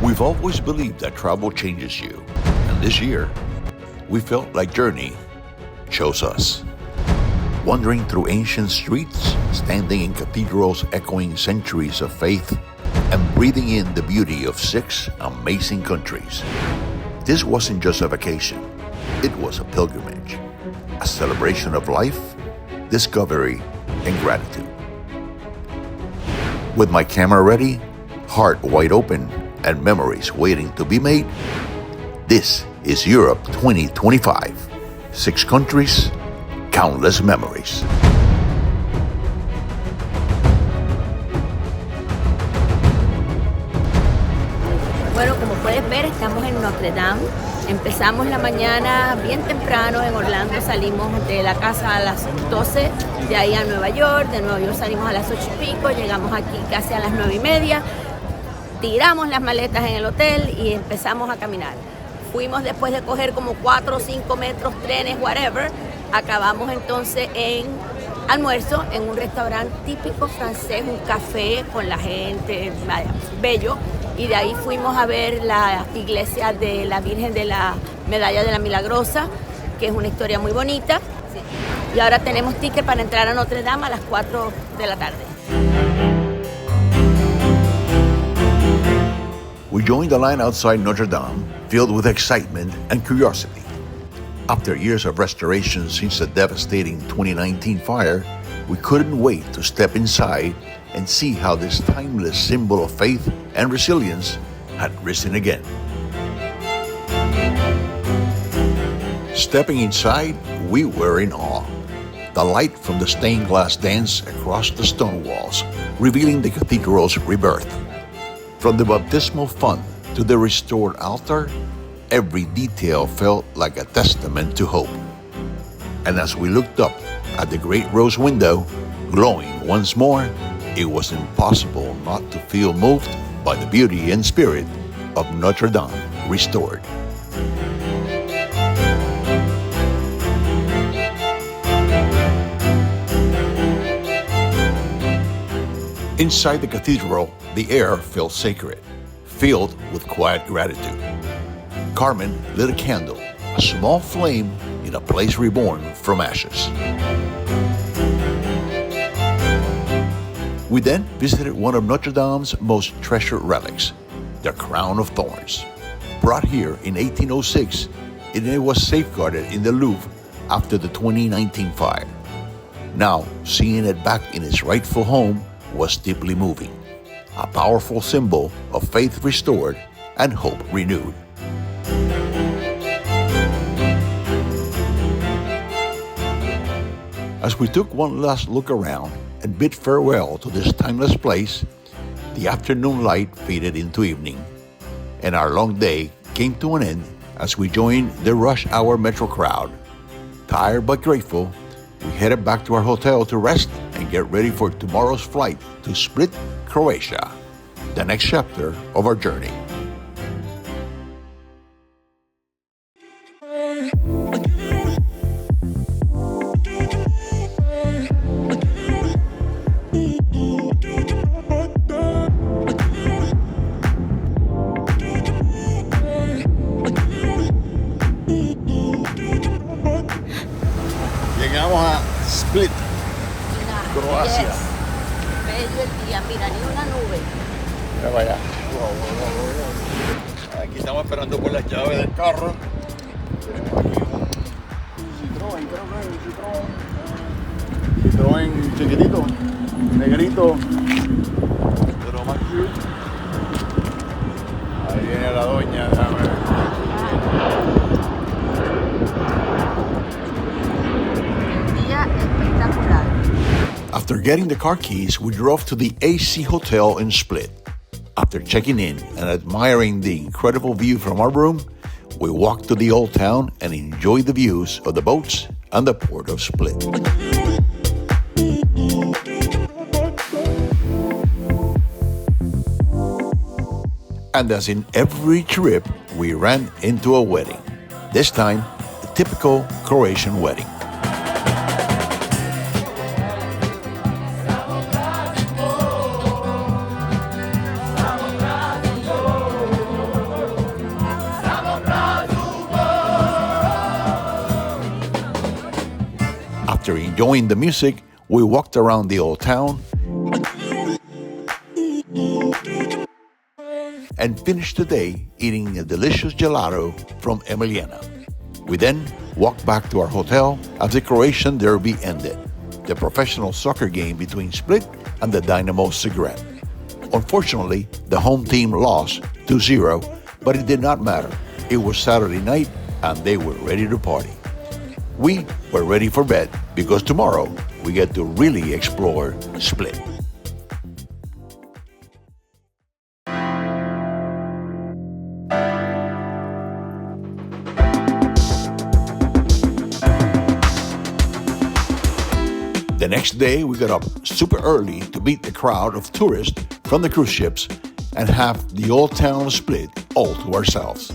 We've always believed that travel changes you, and this year, we felt like Journey chose us. Wandering through ancient streets, standing in cathedrals echoing centuries of faith, and breathing in the beauty of 6 amazing countries. This wasn't just a vacation, it was a pilgrimage, a celebration of life, discovery, and gratitude. With my camera ready, heart wide open, and memories waiting to be made, this is Europe 2025. 6 countries, countless memories. Bueno, como puedes ver, estamos en Notred Dame. Empezamos la mañana bien temprano en Orlando, salimos de la casa a las 12, de ahí a Nueva York, de Nueva York salimos a las 8 y pico, llegamos aquí casi a las 9 y media, tiramos las maletas en el hotel y empezamos a caminar. Fuimos después de coger como 4 o 5 metros, trenes, whatever, acabamos entonces en almuerzo en un restaurante típico francés, un café con la gente, vaya, bello. Y de ahí fuimos a ver la iglesia de la Virgen de la Medalla de la Milagrosa, que es una historia muy bonita. Sí. Y ahora tenemos ticket para entrar a Notre Dame a las 4 de la tarde. We joined the line outside Notre Dame, filled with excitement and curiosity. After years of restoration since the devastating 2019 fire, we couldn't wait to step inside and see how this timeless symbol of faith and resilience had risen again. Stepping inside, we were in awe. The light from the stained glass danced across the stone walls, revealing the cathedral's rebirth. From the baptismal font to the restored altar, every detail felt like a testament to hope. And as we looked up at the great rose window, glowing once more, it was impossible not to feel moved by the beauty and spirit of Notre Dame restored. Inside the cathedral, the air felt sacred, filled with quiet gratitude. Carmen lit a candle, a small flame in a place reborn from ashes. We then visited one of Notre Dame's most treasured relics, the Crown of Thorns. Brought here in 1806, it was safeguarded in the Louvre after the 2019 fire. Now, seeing it back in its rightful home was deeply moving, a powerful symbol of faith restored and hope renewed. As we took one last look around and bid farewell to this timeless place, the afternoon light faded into evening, and our long day came to an end as we joined the rush hour metro crowd. Tired but grateful, we headed back to our hotel to rest and get ready for tomorrow's flight to Split, Croatia, the next chapter of our journey. Llegamos a Split, Croacia. Yes. Bello el día, mira, ni una nube. Mira para allá. Aquí estamos esperando por las llaves del carro. Tenemos aquí un Citroën, creo que es un Citroën chiquitito, negrito, pero más cute. Ahí viene la doña, déjame ver. After getting the car keys, we drove to the AC Hotel in Split. After checking in and admiring the incredible view from our room, we walked to the old town and enjoyed the views of the boats and the port of Split. And as in every trip, we ran into a wedding. This time, a typical Croatian wedding. Enjoying the music, we walked around the old town and finished the day eating a delicious gelato from Emiliana. We then walked back to our hotel as the Croatian derby ended, the professional soccer game between Split and the Dynamo Zagreb. Unfortunately, the home team lost 2-0, but it did not matter. It was Saturday night and they were ready to party. We were ready for bed because tomorrow we get to really explore Split. The next day, we got up super early to beat the crowd of tourists from the cruise ships and have the old town of Split all to ourselves,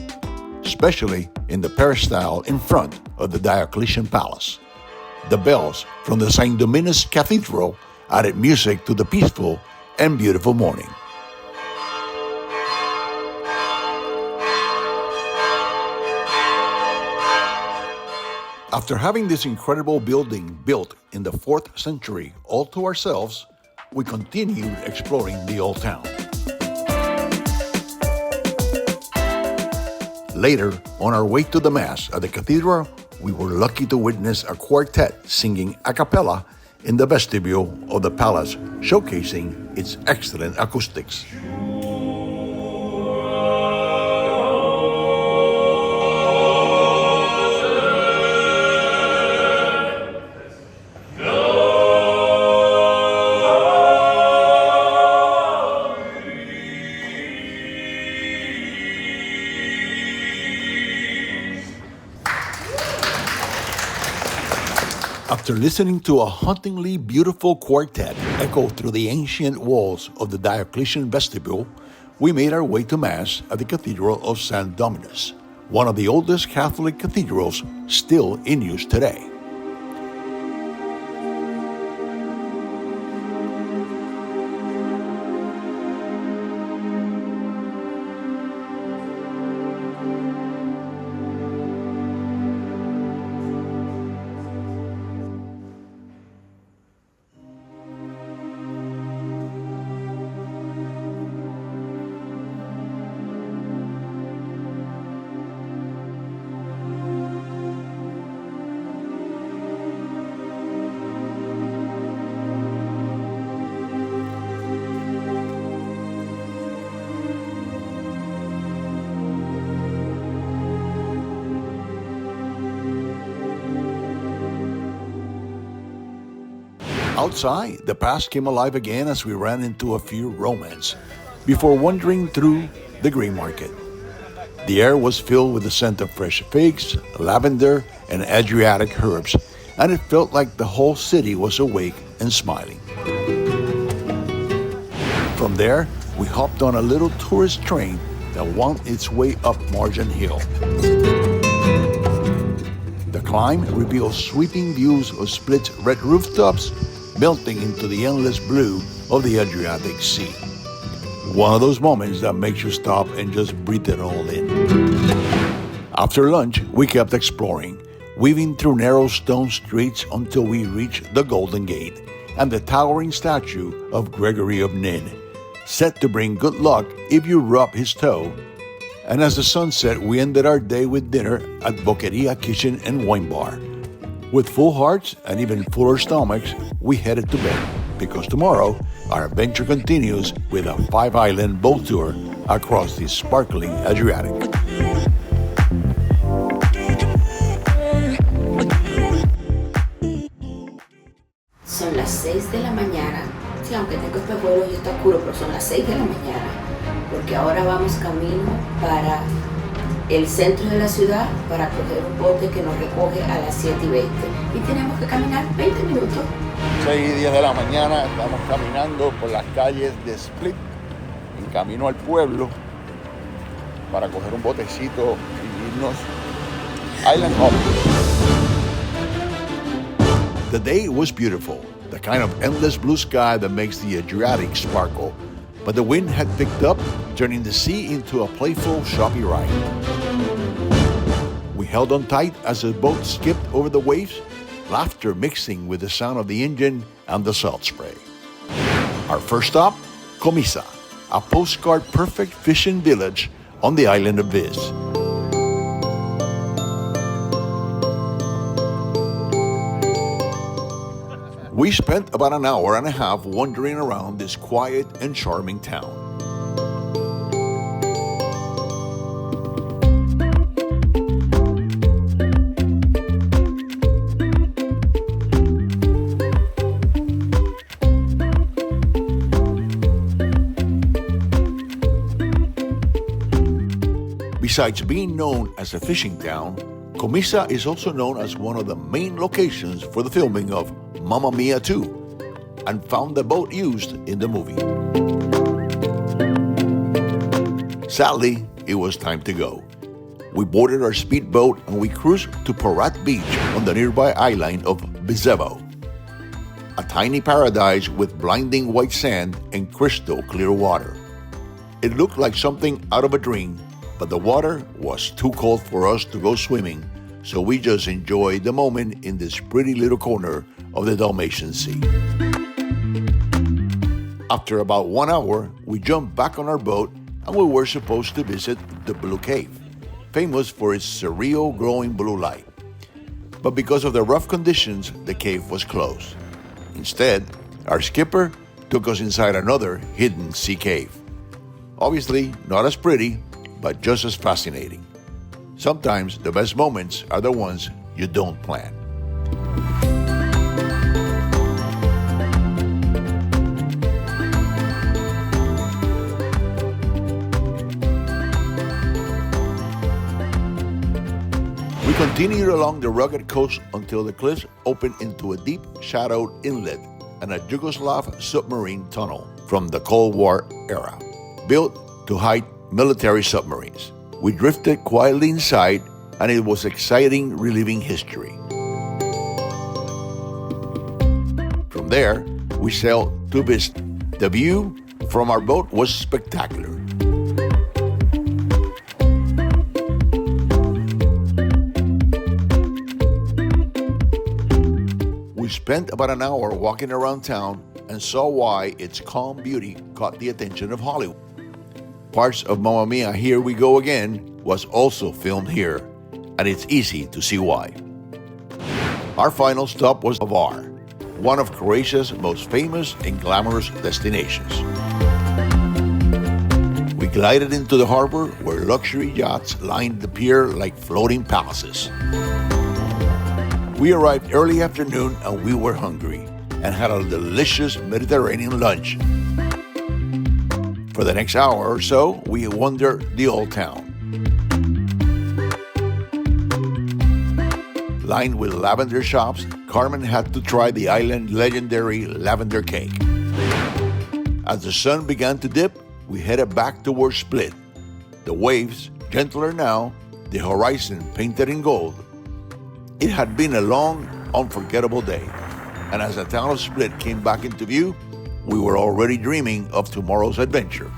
especially in the peristyle in front of the Diocletian Palace. The bells from the St. Dominus Cathedral added music to the peaceful and beautiful morning. After having this incredible building built in the 4th century all to ourselves, we continued exploring the old town. Later, on our way to the Mass at the cathedral, we were lucky to witness a quartet singing a cappella in the vestibule of the palace, showcasing its excellent acoustics. After listening to a hauntingly beautiful quartet echo through the ancient walls of the Diocletian vestibule, we made our way to Mass at the Cathedral of St. Dominus, one of the oldest Catholic cathedrals still in use today. Outside, the past came alive again as we ran into a few Romans before wandering through the grain market. The air was filled with the scent of fresh figs, lavender, and Adriatic herbs, and it felt like the whole city was awake and smiling. From there, we hopped on a little tourist train that wound its way up Margin Hill. The climb reveals sweeping views of Split's red rooftops, melting into the endless blue of the Adriatic Sea. One of those moments that makes you stop and just breathe it all in. After lunch, we kept exploring, weaving through narrow stone streets until we reached the Golden Gate and the towering statue of Gregory of Nin, said to bring good luck if you rub his toe. And as the sun set, we ended our day with dinner at Boqueria Kitchen and Wine Bar. With full hearts and even fuller stomachs, we headed to bed because tomorrow our adventure continues with a 5-island boat tour across the sparkling Adriatic. Son las 6 de la mañana. Sí, aunque tengo espejuelos y está oscuro, pero son las 6 de la mañana. Porque ahora vamos camino para el centro de la ciudad para coger un bote que nos recoge a las 7:20 y tenemos que caminar 20 minutos. 6:10 de la mañana, estamos caminando por las calles de Split, en camino al pueblo, para coger un botecito y irnos island hopping. The day was beautiful, the kind of endless blue sky that makes the Adriatic sparkle. But the wind had picked up, turning the sea into a playful, choppy ride. We held on tight as the boat skipped over the waves, laughter mixing with the sound of the engine and the salt spray. Our first stop, Comisa, a postcard-perfect fishing village on the island of Vis. We spent about an hour and a half wandering around this quiet and charming town. Besides being known as a fishing town, Comisa is also known as one of the main locations for the filming of Mamma Mia 2, and found the boat used in the movie. Sadly, it was time to go. We boarded our speedboat and we cruised to Parat Beach on the nearby island of Bizevo, a tiny paradise with blinding white sand and crystal clear water. It looked like something out of a dream, but the water was too cold for us to go swimming, so we just enjoyed the moment in this pretty little corner of the Dalmatian Sea. After about 1 hour, we jumped back on our boat and we were supposed to visit the Blue Cave, famous for its surreal glowing blue light. But because of the rough conditions, the cave was closed. Instead, our skipper took us inside another hidden sea cave. Obviously, not as pretty, but just as fascinating. Sometimes the best moments are the ones you don't plan. We continued along the rugged coast until the cliffs opened into a deep shadowed inlet and a Yugoslav submarine tunnel from the Cold War era, built to hide military submarines. We drifted quietly inside, and it was exciting reliving history. From there, we sailed to Vis. The view from our boat was spectacular. We spent about an hour walking around town and saw why its calm beauty caught the attention of Hollywood. Parts of Mamma Mia, Here We Go Again was also filmed here, and it's easy to see why. Our final stop was Var, one of Croatia's most famous and glamorous destinations. We glided into the harbor where luxury yachts lined the pier like floating palaces. We arrived early afternoon and we were hungry and had a delicious Mediterranean lunch. For the next hour or so, we wandered the old town. Lined with lavender shops, Carmen had to try the island's legendary lavender cake. As the sun began to dip, we headed back towards Split. The waves, gentler now, the horizon painted in gold. It had been a long, unforgettable day, and as the town of Split came back into view, we were already dreaming of tomorrow's adventure,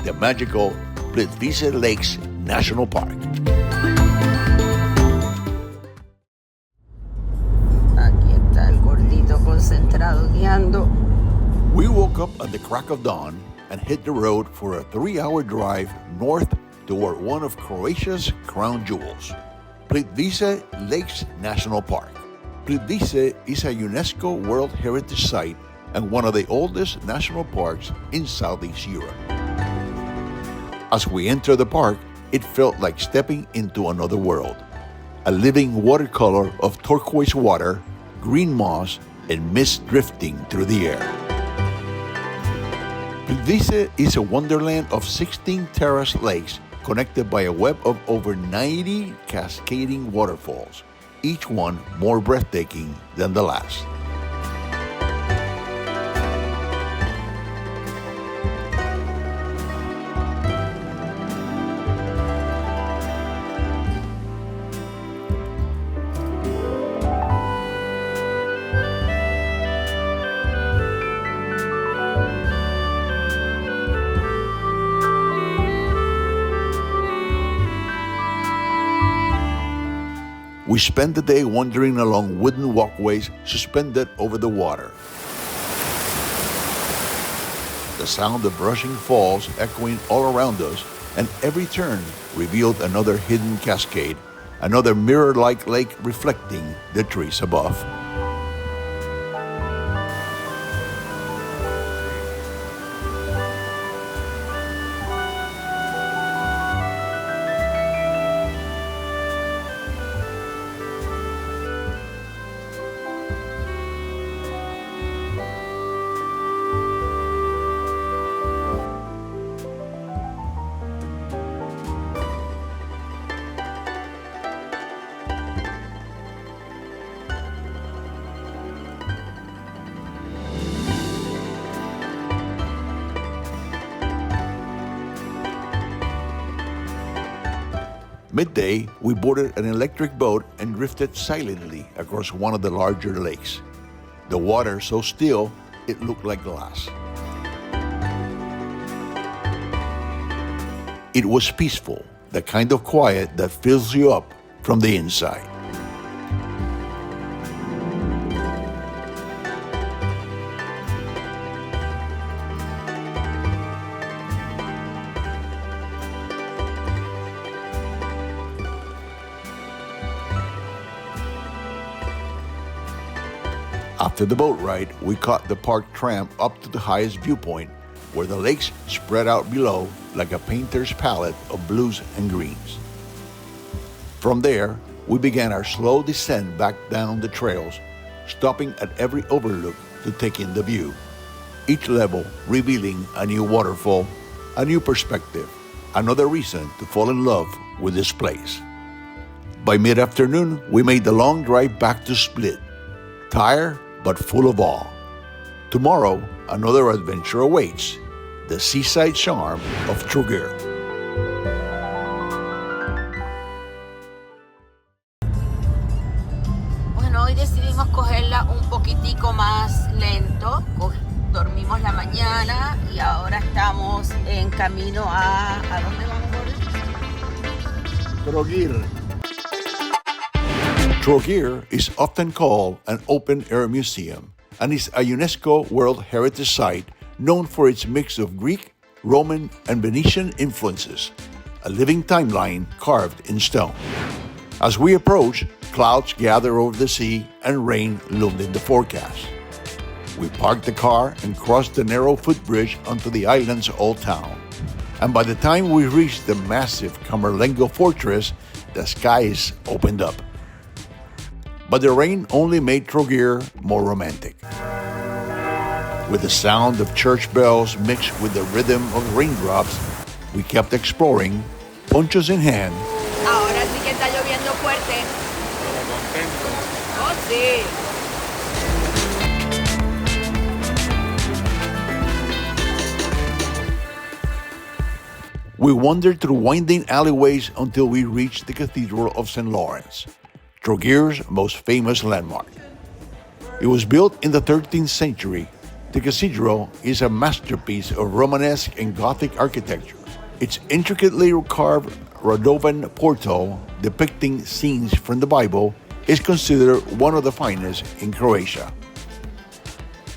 the magical Plitvice Lakes National Park. Aquí está el gordito concentrado guiando. We woke up at the crack of dawn and hit the road for a 3-hour drive north toward one of Croatia's crown jewels, Plitvice Lakes National Park. Plitvice is a UNESCO World Heritage Site and one of the oldest national parks in Southeast Europe. As we entered the park, it felt like stepping into another world, a living watercolor of turquoise water, green moss, and mist drifting through the air. Plitvice is a wonderland of 16 terraced lakes connected by a web of over 90 cascading waterfalls, each one more breathtaking than the last. We spent the day wandering along wooden walkways suspended over the water. The sound of rushing falls echoing all around us, and every turn revealed another hidden cascade, another mirror-like lake reflecting the trees above. Midday, we boarded an electric boat and drifted silently across one of the larger lakes. The water so still, it looked like glass. It was peaceful, the kind of quiet that fills you up from the inside. After the boat ride, we caught the park tram up to the highest viewpoint, where the lakes spread out below like a painter's palette of blues and greens. From there, we began our slow descent back down the trails, stopping at every overlook to take in the view, each level revealing a new waterfall, a new perspective, another reason to fall in love with this place. By mid-afternoon, we made the long drive back to Split, tired but full of awe. Tomorrow, another adventure awaits, the seaside charm of Trogir. Bueno, hoy decidimos cogerla un poquitico más lento. Dormimos la mañana y ahora estamos en camino a ¿dónde vamos, Lourdes? Trogir. Trogir is often called an open-air museum and is a UNESCO World Heritage Site known for its mix of Greek, Roman, and Venetian influences, a living timeline carved in stone. As we approach, clouds gather over the sea and rain loomed in the forecast. We parked the car and crossed the narrow footbridge onto the island's old town. And by the time we reached the massive Camerlengo fortress, the skies opened up. But the rain only made Trogir more romantic. With the sound of church bells mixed with the rhythm of raindrops, we kept exploring, ponchos in hand. Ahora sí que está lloviendo fuerte. Oh, sí. We wandered through winding alleyways until we reached the Cathedral of St. Lawrence, Trogir's most famous landmark. It was built in the 13th century. The cathedral is a masterpiece of Romanesque and Gothic architecture. Its intricately carved Radovan portal, depicting scenes from the Bible, is considered one of the finest in Croatia.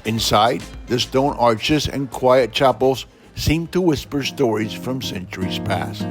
Inside, the stone arches and quiet chapels seem to whisper stories from centuries past.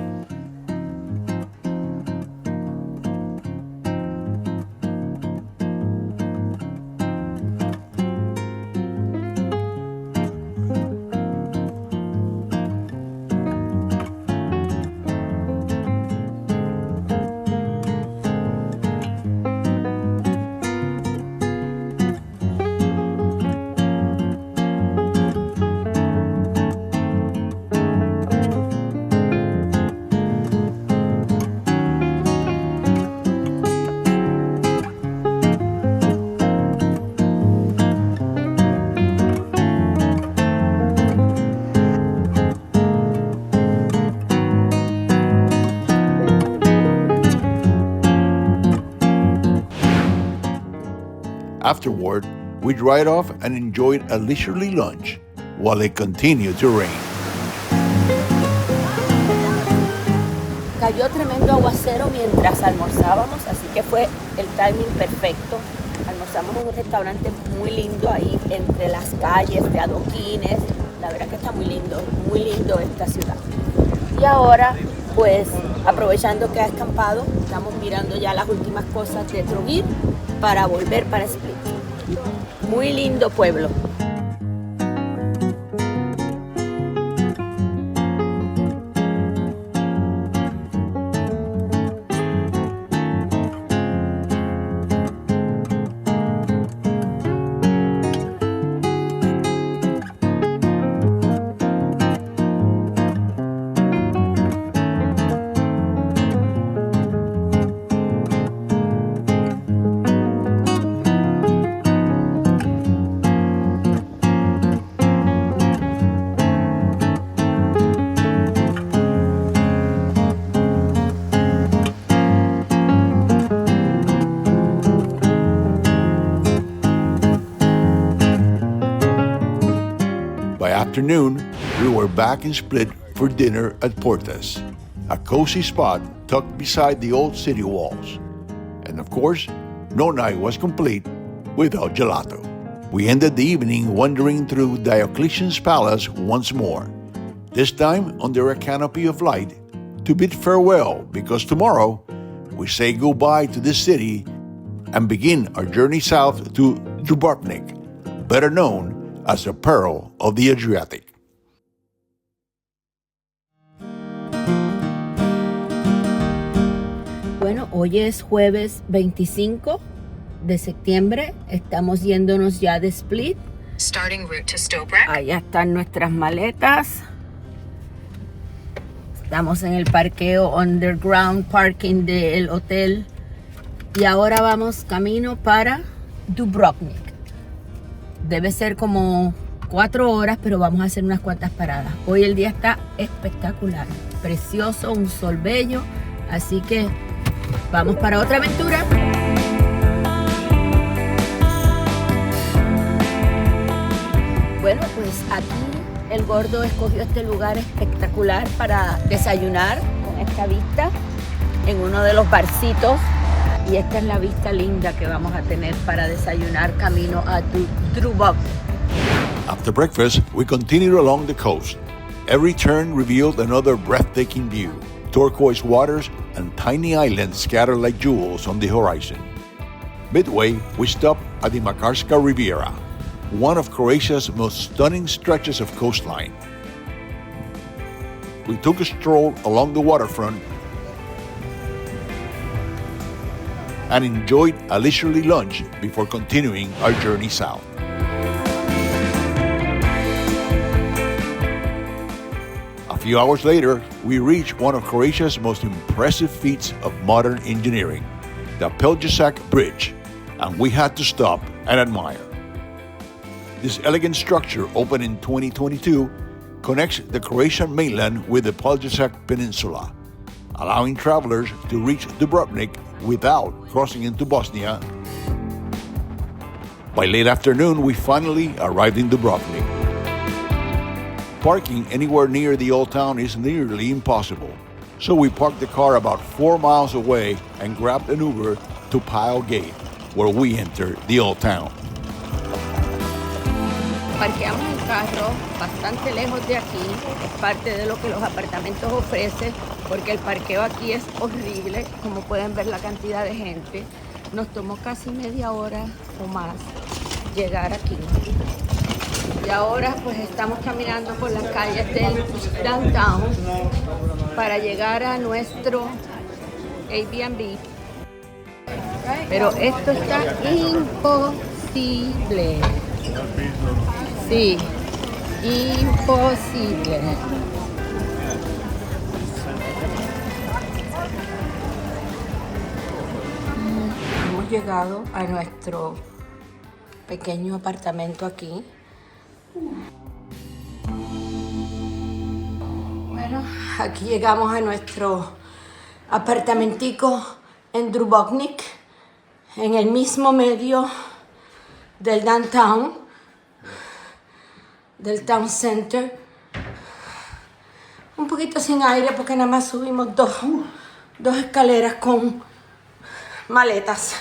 Afterward, we dried off and enjoyed a leisurely lunch while it continued to rain. cayó tremendo aguacero mientras almorzábamos, así que fue el timing perfecto. Almorzamos en un restaurante muy lindo ahí entre las calles de adoquines. La verdad que está muy lindo esta ciudad. Y ahora, pues, aprovechando que ha escampado, estamos mirando ya las últimas cosas de Trogir para volver para Split. Muy lindo pueblo. By afternoon, we were back in Split for dinner at Portas, a cozy spot tucked beside the old city walls. And of course, no night was complete without gelato. We ended the evening wandering through Diocletian's palace once more, this time under a canopy of light to bid farewell because tomorrow we say goodbye to this city and begin our journey south to Dubrovnik, better known as the Pearl of the Adriatic. Bueno, hoy es jueves 25 de septiembre. Estamos yéndonos ya de Split. Starting route to Stobrek. Allá están nuestras maletas. Estamos en el parqueo underground parking del hotel. Y ahora vamos camino para Dubrovnik. Debe ser como 4 horas, pero vamos a hacer unas cuantas paradas. Hoy el día está espectacular, precioso, un sol bello. Así que vamos para otra aventura. Bueno, pues aquí el gordo escogió este lugar espectacular para desayunar con esta vista en uno de los barcitos. Y esta es la vista linda que vamos a tener para desayunar camino a Dubrovnik. After breakfast, we continued along the coast. Every turn revealed another breathtaking view, turquoise waters and tiny islands scattered like jewels on the horizon. Midway, we stopped at the Makarska Riviera, one of Croatia's most stunning stretches of coastline. We took a stroll along the waterfront and enjoyed a leisurely lunch before continuing our journey south. A few hours later, we reached one of Croatia's most impressive feats of modern engineering, the Pelješac Bridge, and we had to stop and admire. This elegant structure, opened in 2022, connects the Croatian mainland with the Pelješac Peninsula, allowing travelers to reach Dubrovnik without crossing into Bosnia. By late afternoon, we finally arrived in Dubrovnik. Parking anywhere near the old town is nearly impossible, so we parked the car about 4 miles away and grabbed an Uber to Pile Gate, where we entered the old town. Parqueamos el carro bastante lejos de aquí, es parte de lo que los apartamentos ofrecen, porque el parqueo aquí es horrible, como pueden ver la cantidad de gente. Nos tomó casi media hora o más llegar aquí. Y ahora pues estamos caminando por las calles del downtown para llegar a nuestro Airbnb. Pero esto está imposible. Sí, imposible. Hemos llegado a nuestro pequeño apartamento aquí. Bueno, aquí llegamos a nuestro apartamentico en Dubrovnik, en el mismo medio del downtown, del town center. Un poquito sin aire porque nada más subimos dos escaleras con maletas.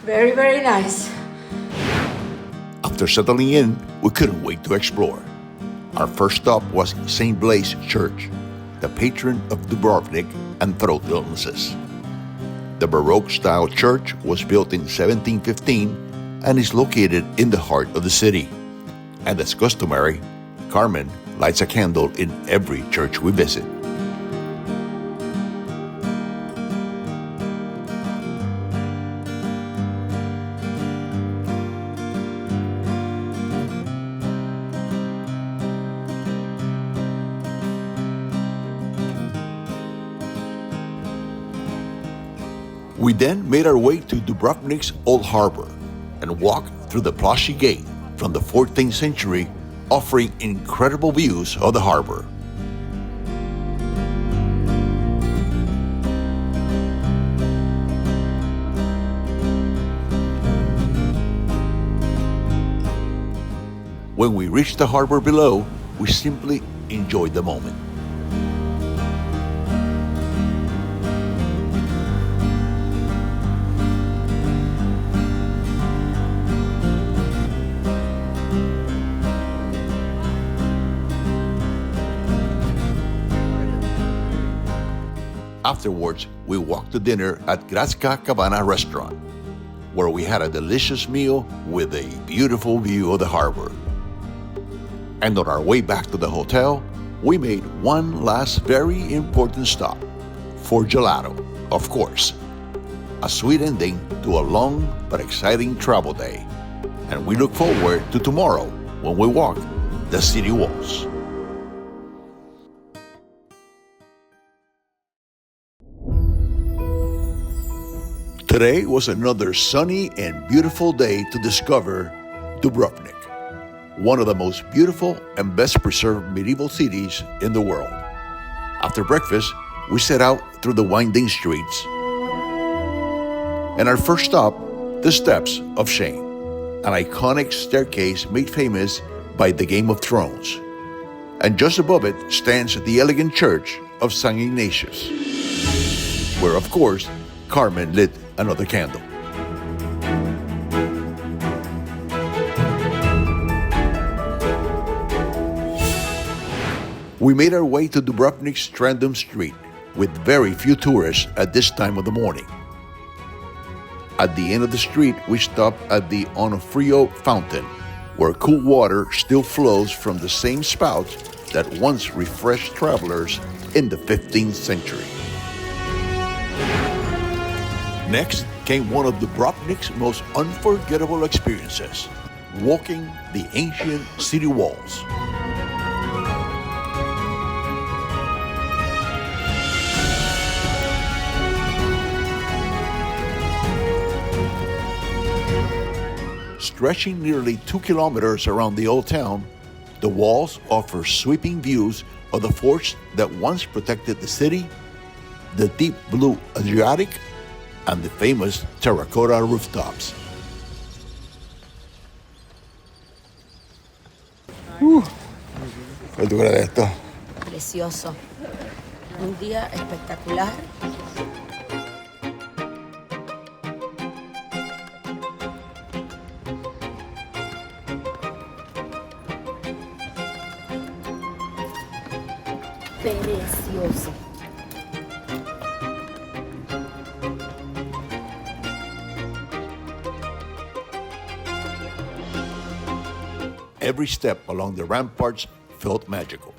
Very, very nice. After settling in, we couldn't wait to explore. Our first stop was St. Blaise Church, the patron of Dubrovnik and throat illnesses. The Baroque-style church was built in 1715 and is located in the heart of the city. And as customary, Carmen lights a candle in every church we visit. We then made our way to Dubrovnik's Old Harbor and walked through the Plashy Gate from the 14th century, offering incredible views of the harbor. When we reached the harbor below, we simply enjoyed the moment. Afterwards, we walked to dinner at Gradska Cabana restaurant, where we had a delicious meal with a beautiful view of the harbor. And on our way back to the hotel, we made one last very important stop for gelato, of course. A sweet ending to a long but exciting travel day. And we look forward to tomorrow when we walk the city walls. Today was another sunny and beautiful day to discover Dubrovnik, one of the most beautiful and best preserved medieval cities in the world. After breakfast, we set out through the winding streets. And our first stop, the Steps of Shame, an iconic staircase made famous by the Game of Thrones. And just above it stands the elegant church of St. Ignatius, where, of course, Carmen lit another candle. We made our way to Dubrovnik's Strandum Street, with very few tourists at this time of the morning. At the end of the street, we stopped at the Onofrio Fountain, where cool water still flows from the same spouts that once refreshed travelers in the 15th century. Next came one of Dubrovnik's most unforgettable experiences, walking the ancient city walls. Stretching nearly 2 kilometers around the old town, the walls offer sweeping views of the forts that once protected the city, the deep blue Adriatic, and the famous terracotta rooftops. ¿Qué tú crees de esto? Precioso. Un día espectacular. Precioso. Every step along the ramparts felt magical.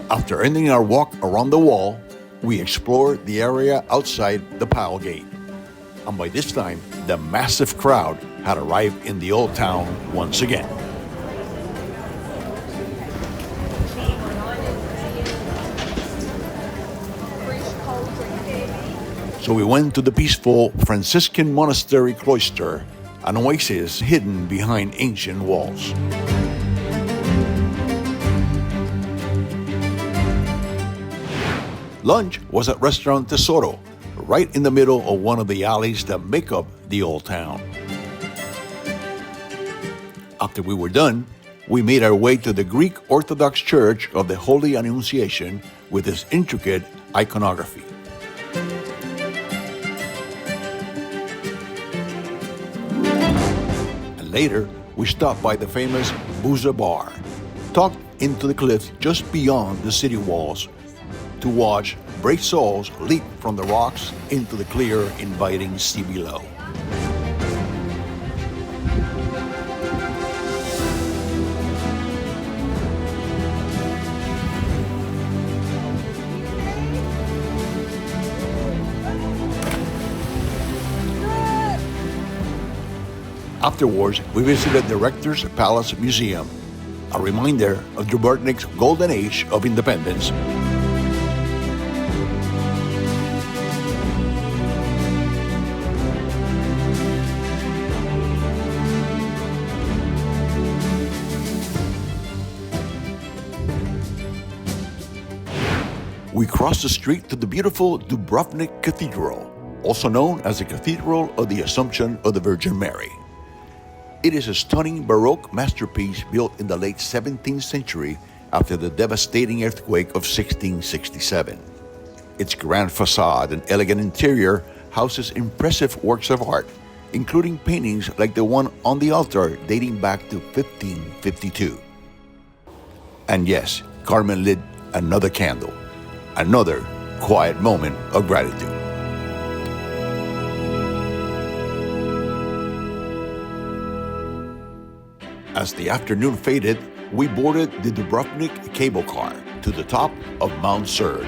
After ending our walk around the wall, we explored the area outside the Pile Gate. And by this time, the massive crowd had arrived in the old town once again. So we went to the peaceful Franciscan monastery cloister, an oasis hidden behind ancient walls. Lunch was at Restaurant Tesoro, right in the middle of one of the alleys that make up the old town. After we were done, we made our way to the Greek Orthodox Church of the Holy Annunciation with its intricate iconography. And later, we stopped by the famous Buza Bar, tucked into the cliffs just beyond the city walls, to watch brave souls leap from the rocks into the clear, inviting sea below. Afterwards, we visited the Rector's Palace Museum, a reminder of Dubrovnik's golden age of independence. We crossed the street to the beautiful Dubrovnik Cathedral, also known as the Cathedral of the Assumption of the Virgin Mary. It is a stunning Baroque masterpiece built in the late 17th century after the devastating earthquake of 1667. Its grand facade and elegant interior houses impressive works of art, including paintings like the one on the altar dating back to 1552. And yes, Carmen lit another candle. Another quiet moment of gratitude. As the afternoon faded, we boarded the Dubrovnik cable car to the top of Mount Srd.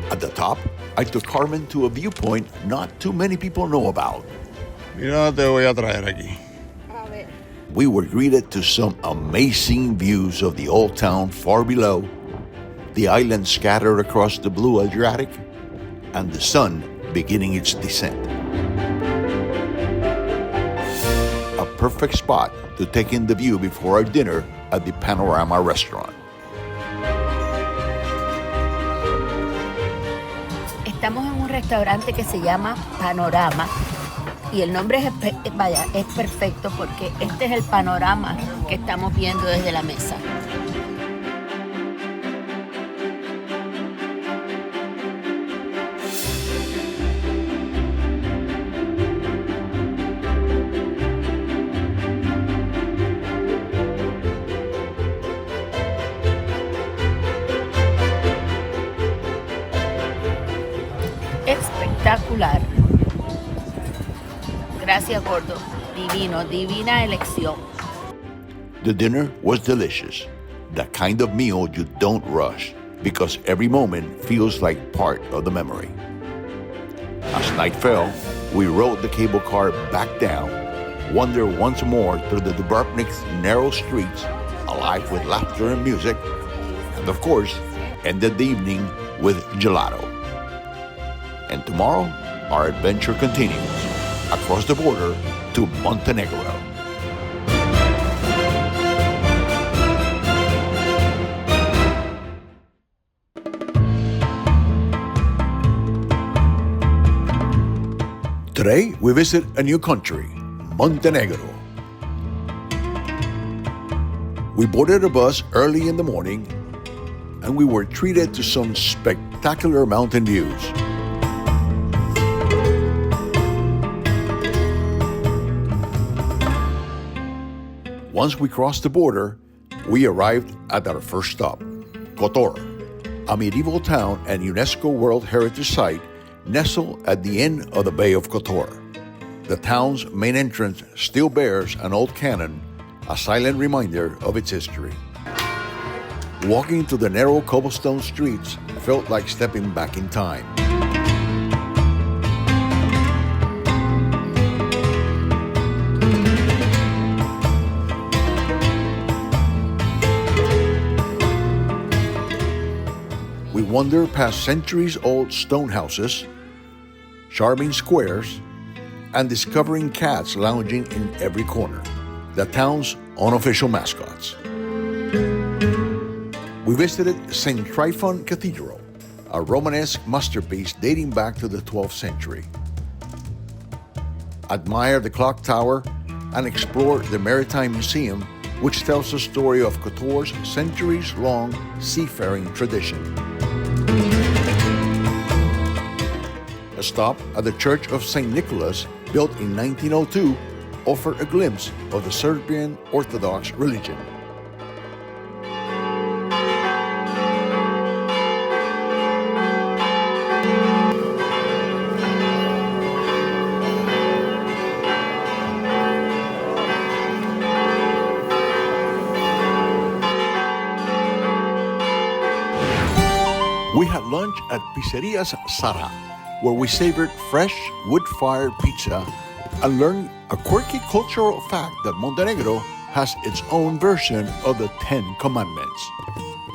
At the top, I took Carmen to a viewpoint not too many people know about. Mira, te voy a traer aquí. We were greeted to some amazing views of the old town far below, the island scattered across the blue Adriatic, and the sun beginning its descent. A perfect spot to take in the view before our dinner at the Panorama restaurant. Estamos en un restaurante que se llama Panorama y el nombre es perfecto porque este es el panorama que estamos viendo desde la mesa. Espectacular. Gracias, gordo. Divino, divina elección. The dinner was delicious, the kind of meal you don't rush because every moment feels like part of the memory. As night fell, we rode the cable car back down, wandered once more through the Dubrovnik's narrow streets, alive with laughter and music, and of course, ended the evening with gelato. And tomorrow, our adventure continues across the border to Montenegro. Today, we visit a new country, Montenegro. We boarded a bus early in the morning, and we were treated to some spectacular mountain views. Once we crossed the border, we arrived at our first stop, Kotor, a medieval town and UNESCO World Heritage Site nestled at the end of the Bay of Kotor. The town's main entrance still bears an old cannon, a silent reminder of its history. Walking through the narrow cobblestone streets felt like stepping back in time. We wander past centuries-old stone houses, charming squares, and discovering cats lounging in every corner, the town's unofficial mascots. We visited St. Tryphon Cathedral, a Romanesque masterpiece dating back to the 12th century. Admire the clock tower and explore the Maritime Museum, which tells the story of Kotor's centuries-long seafaring tradition. A stop at the Church of St. Nicholas, built in 1902, offered a glimpse of the Serbian Orthodox religion. We had lunch at Pizzeria's Sara, where we savored fresh wood-fired pizza and learned a quirky cultural fact that Montenegro has its own version of the 10 Commandments,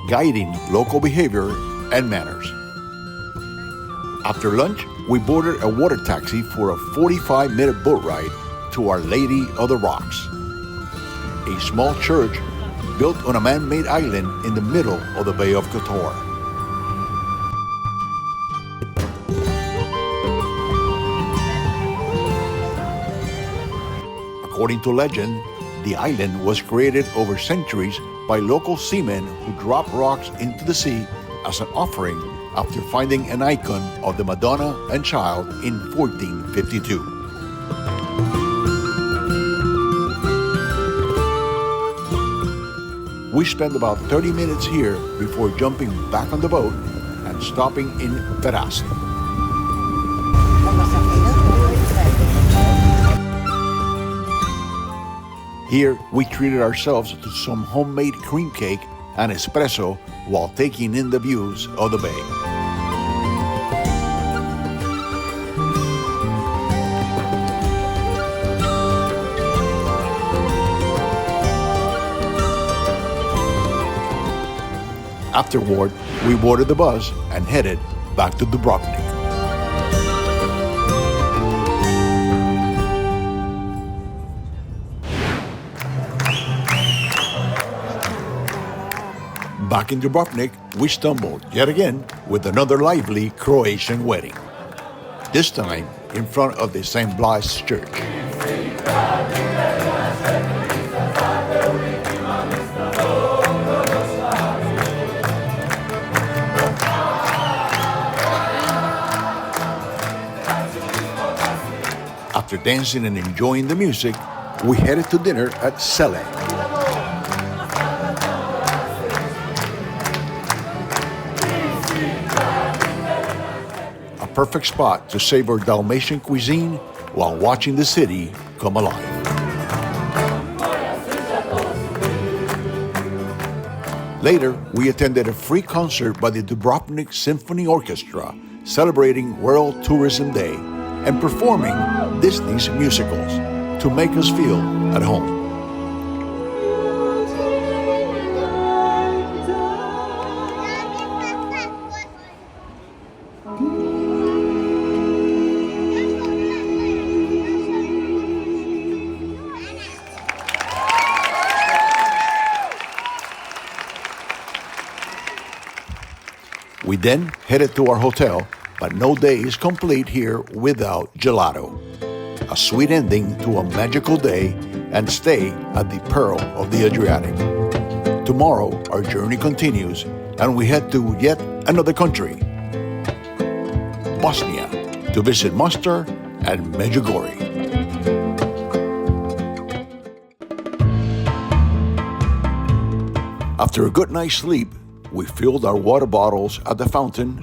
guiding local behavior and manners. After lunch, we boarded a water taxi for a 45-minute boat ride to Our Lady of the Rocks, a small church built on a man-made island in the middle of the Bay of Kotor. According to legend, the island was created over centuries by local seamen who dropped rocks into the sea as an offering after finding an icon of the Madonna and Child in 1452. We spent about 30 minutes here before jumping back on the boat and stopping in Verasti. Here, we treated ourselves to some homemade cream cake and espresso while taking in the views of the bay. Afterward, we boarded the bus and headed back to Dubrovnik. Back in Dubrovnik, we stumbled yet again with another lively Croatian wedding, this time in front of the St. Blaise Church. After dancing and enjoying the music, we headed to dinner at Sele. A perfect spot to savor Dalmatian cuisine while watching the city come alive. Later, we attended a free concert by the Dubrovnik Symphony Orchestra celebrating World Tourism Day and performing Disney's musicals to make us feel at home. We then headed to our hotel, but no day is complete here without gelato, a sweet ending to a magical day and stay at the Pearl of the Adriatic. Tomorrow, our journey continues, and we head to yet another country, Bosnia, to visit Mostar and Medugorje. After a good night's sleep, We filled our water bottles at the fountain,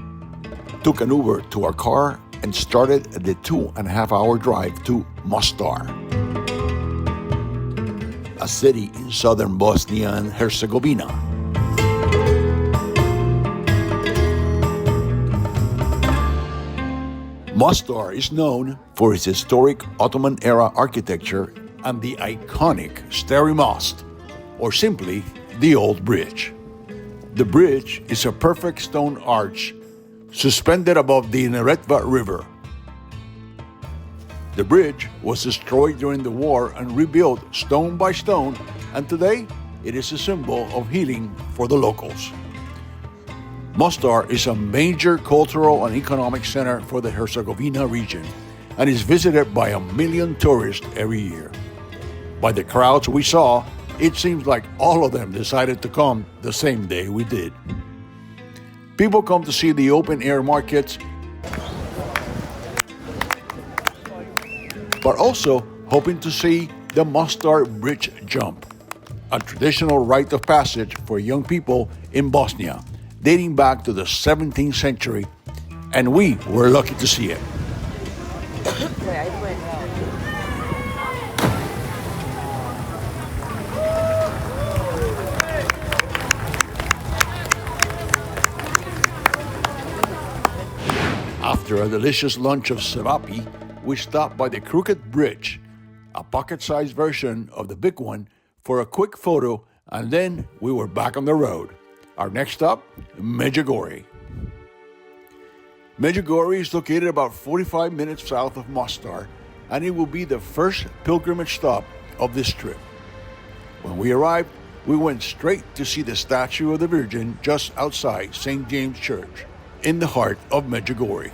took an Uber to our car, and started the 2.5-hour drive to Mostar, a city in southern Bosnia and Herzegovina. Mostar is known for its historic Ottoman-era architecture and the iconic Stari Most, or simply the Old Bridge. The bridge is a perfect stone arch suspended above the Neretva River. The bridge was destroyed during the war and rebuilt stone by stone, and today it is a symbol of healing for the locals. Mostar is a major cultural and economic center for the Herzegovina region and is visited by 1 million tourists every year. By the crowds we saw, it seems like all of them decided to come the same day we did. People come to see the open-air markets, but also hoping to see the Mostar Bridge Jump, a traditional rite of passage for young people in Bosnia, dating back to the 17th century, and we were lucky to see it. After a delicious lunch of cevapi, we stopped by the Crooked Bridge, a pocket-sized version of the big one, for a quick photo, and then we were back on the road. Our next stop, Medugorje. Medugorje is located about 45 minutes south of Mostar, and it will be the first pilgrimage stop of this trip. When we arrived, we went straight to see the statue of the Virgin just outside St. James Church, in the heart of Medugorje.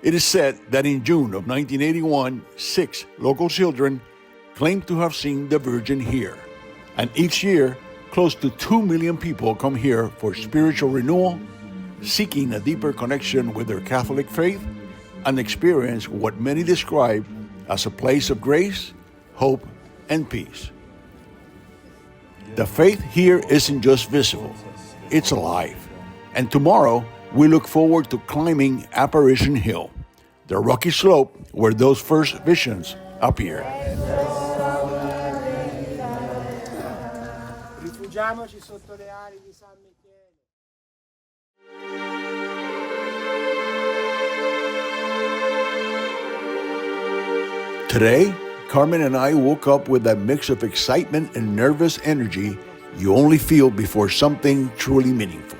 It is said that in June of 1981, 6 local children claimed to have seen the Virgin here, and each year, close to 2 million people come here for spiritual renewal, seeking a deeper connection with their Catholic faith, and experience what many describe as a place of grace, hope, and peace. The faith here isn't just visible, it's alive. And tomorrow, we look forward to climbing Apparition Hill, the rocky slope where those first visions appeared. Rifugiamoci sotto le ali di San Michele. Today, Carmen and I woke up with that mix of excitement and nervous energy you only feel before something truly meaningful.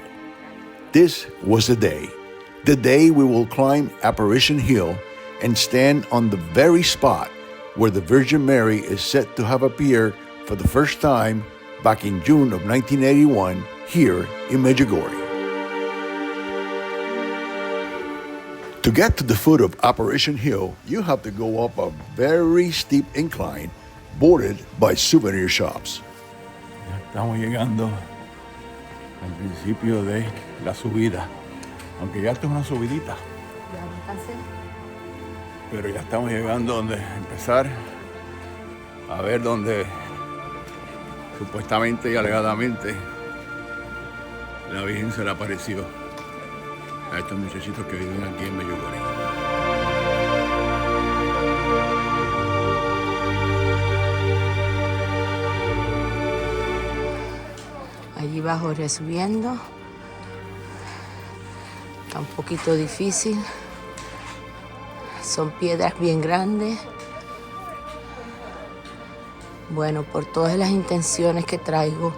This was the day we will climb Apparition Hill and stand on the very spot where the Virgin Mary is said to have appeared for the first time back in June of 1981 here in Medugorje. To get to the foot of Apparition Hill, you have to go up a very steep incline bordered by souvenir shops. Estamos llegando al principio de la subida, aunque ya esto es una subidita. Pero ya estamos llegando donde empezar a ver donde supuestamente y alegadamente la Virgen se le apareció a estos muchachitos que viven aquí en Medugorje. Allí bajo subiendo, está un poquito difícil, son piedras bien grandes. Bueno, por todas las intenciones que traigo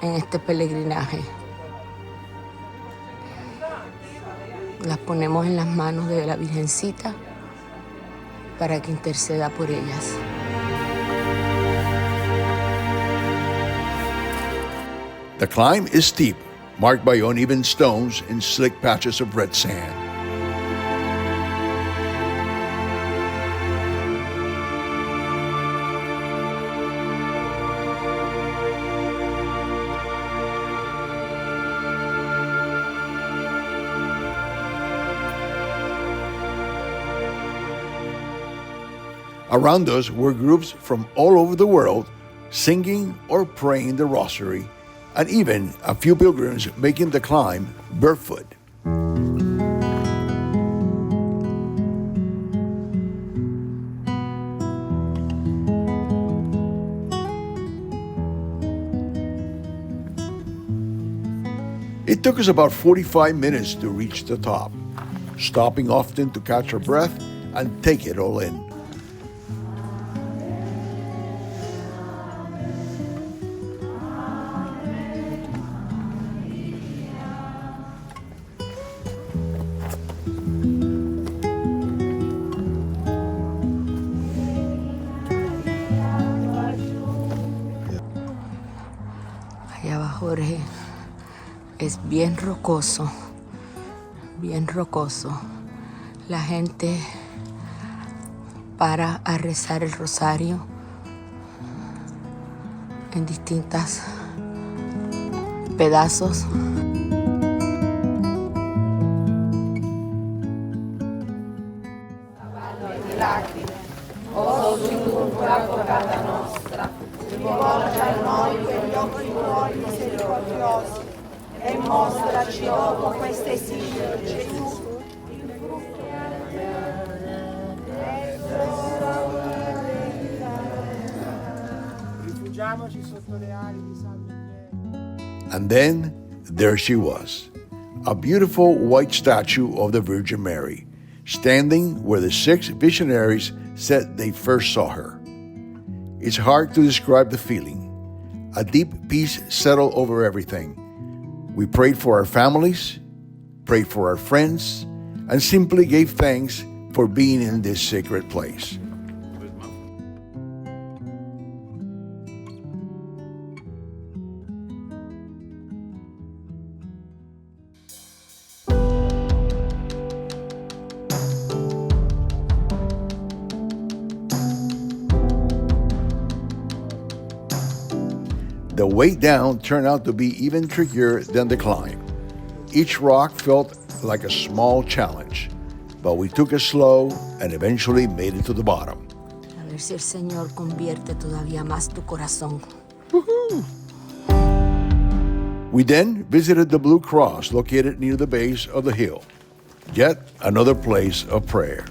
en este peregrinaje, las ponemos en las manos de la Virgencita para que interceda por ellas. The climb is steep, marked by uneven stones and slick patches of red sand. Around us were groups from all over the world singing or praying the rosary and even a few pilgrims making the climb barefoot. It took us about 45 minutes to reach the top, stopping often to catch our breath and take it all in. Allá va Jorge. Es bien rocoso, bien rocoso. La gente para a rezar el rosario en distintos pedazos. E mostraci dopo questo esilio, Gesù. Rifugiamoci sotto le ali di San Michele. And then there she was, a beautiful white statue of the Virgin Mary, standing where the 6 visionaries said they first saw her. It's hard to describe the feeling. A deep peace settled over everything. We prayed for our families, prayed for our friends, and simply gave thanks for being in this sacred place. The way down turned out to be even trickier than the climb. Each rock felt like a small challenge, but we took it slow and eventually made it to the bottom. A ver si el Señor convierte todavía más tu corazón. We then visited the Blue Cross located near the base of the hill, yet another place of prayer.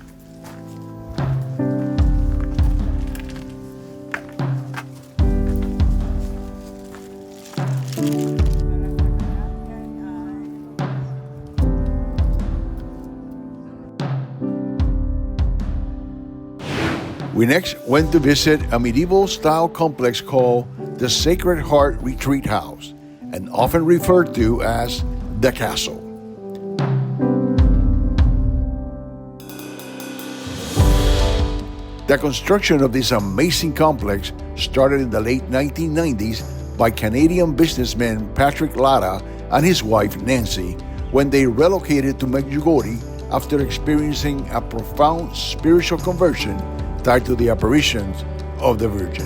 We next went to visit a medieval-style complex called the Sacred Heart Retreat House, and often referred to as the Castle. The construction of this amazing complex started in the late 1990s by Canadian businessman Patrick Lara and his wife Nancy when they relocated to Medugorje after experiencing a profound spiritual conversion tied to the apparitions of the Virgin.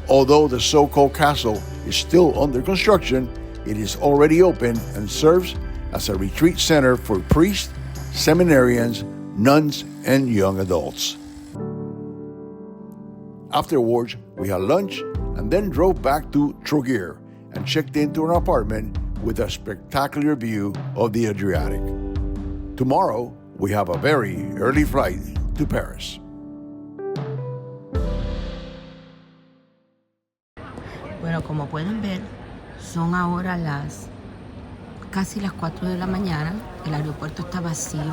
Although the so-called castle is still under construction, it is already open and serves as a retreat center for priests, seminarians, nuns, and young adults. Afterwards, we had lunch and then drove back to Trogir and checked into an apartment with a spectacular view of the Adriatic. Tomorrow, we have a very early flight to Paris. Bueno, como pueden ver, son ahora casi las 4 de la mañana. El aeropuerto está vacío.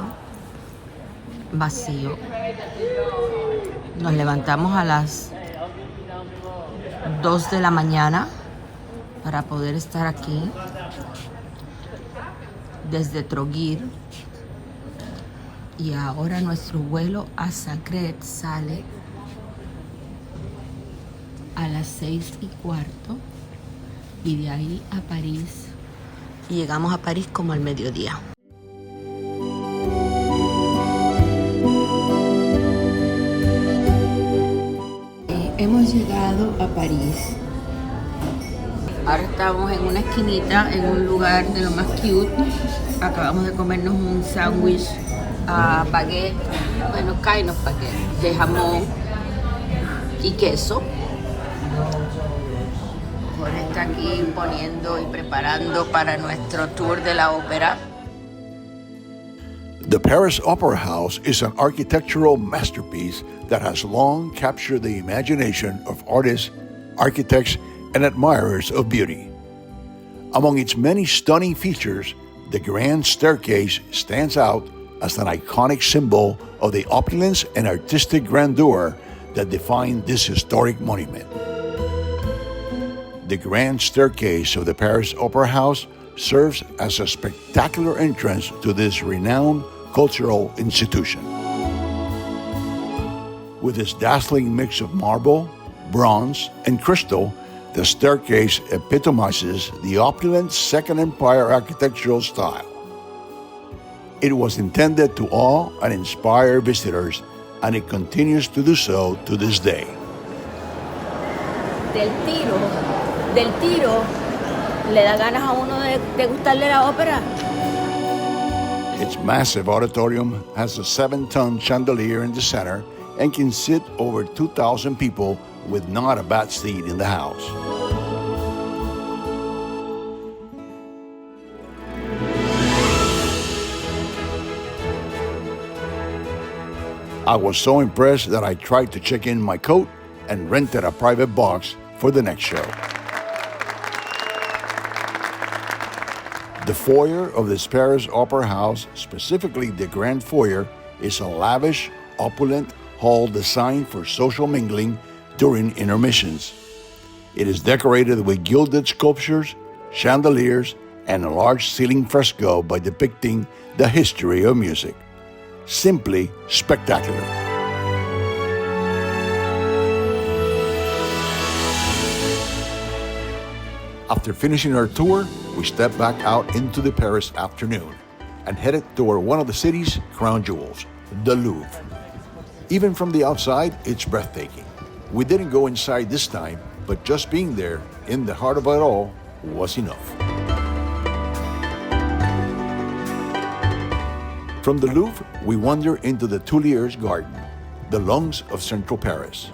Nos levantamos a las 2 de la mañana para poder estar aquí desde Trogir, y ahora nuestro vuelo a Zagreb sale a las 6:15 y de ahí a París, y llegamos a París como al mediodía. Hemos llegado a París. Ahora estamos en una esquinita, en un lugar de lo más cute. Acabamos de comernos un sándwich a baguette, bueno, kind of baguette, de jamón y queso. Jorge está aquí poniendo y preparando para nuestro tour de la ópera. The Paris Opera House is an architectural masterpiece that has long captured the imagination of artists, architects, and admirers of beauty. Among its many stunning features, the grand staircase stands out as an iconic symbol of the opulence and artistic grandeur that define this historic monument. The grand staircase of the Paris Opera House serves as a spectacular entrance to this renowned cultural institution. With its dazzling mix of marble, bronze, and crystal, the staircase epitomizes the opulent Second Empire architectural style. It was intended to awe and inspire visitors, and it continues to do so to this day. Del tiro, le da ganas a uno de gustarle la ópera. Its massive auditorium has a 7-ton chandelier in the center and can sit over 2,000 people with not a bad seat in the house. I was so impressed that I tried to check in my coat and rented a private box for the next show. The foyer of this Paris Opera House, specifically the Grand Foyer, is a lavish, opulent hall designed for social mingling during intermissions. It is decorated with gilded sculptures, chandeliers, and a large ceiling fresco by depicting the history of music. Simply spectacular. After finishing our tour, we stepped back out into the Paris afternoon and headed toward one of the city's crown jewels, the Louvre. Even from the outside, it's breathtaking. We didn't go inside this time, but just being there, in the heart of it all, was enough. From the Louvre, we wander into the Tuileries Garden, the lungs of central Paris.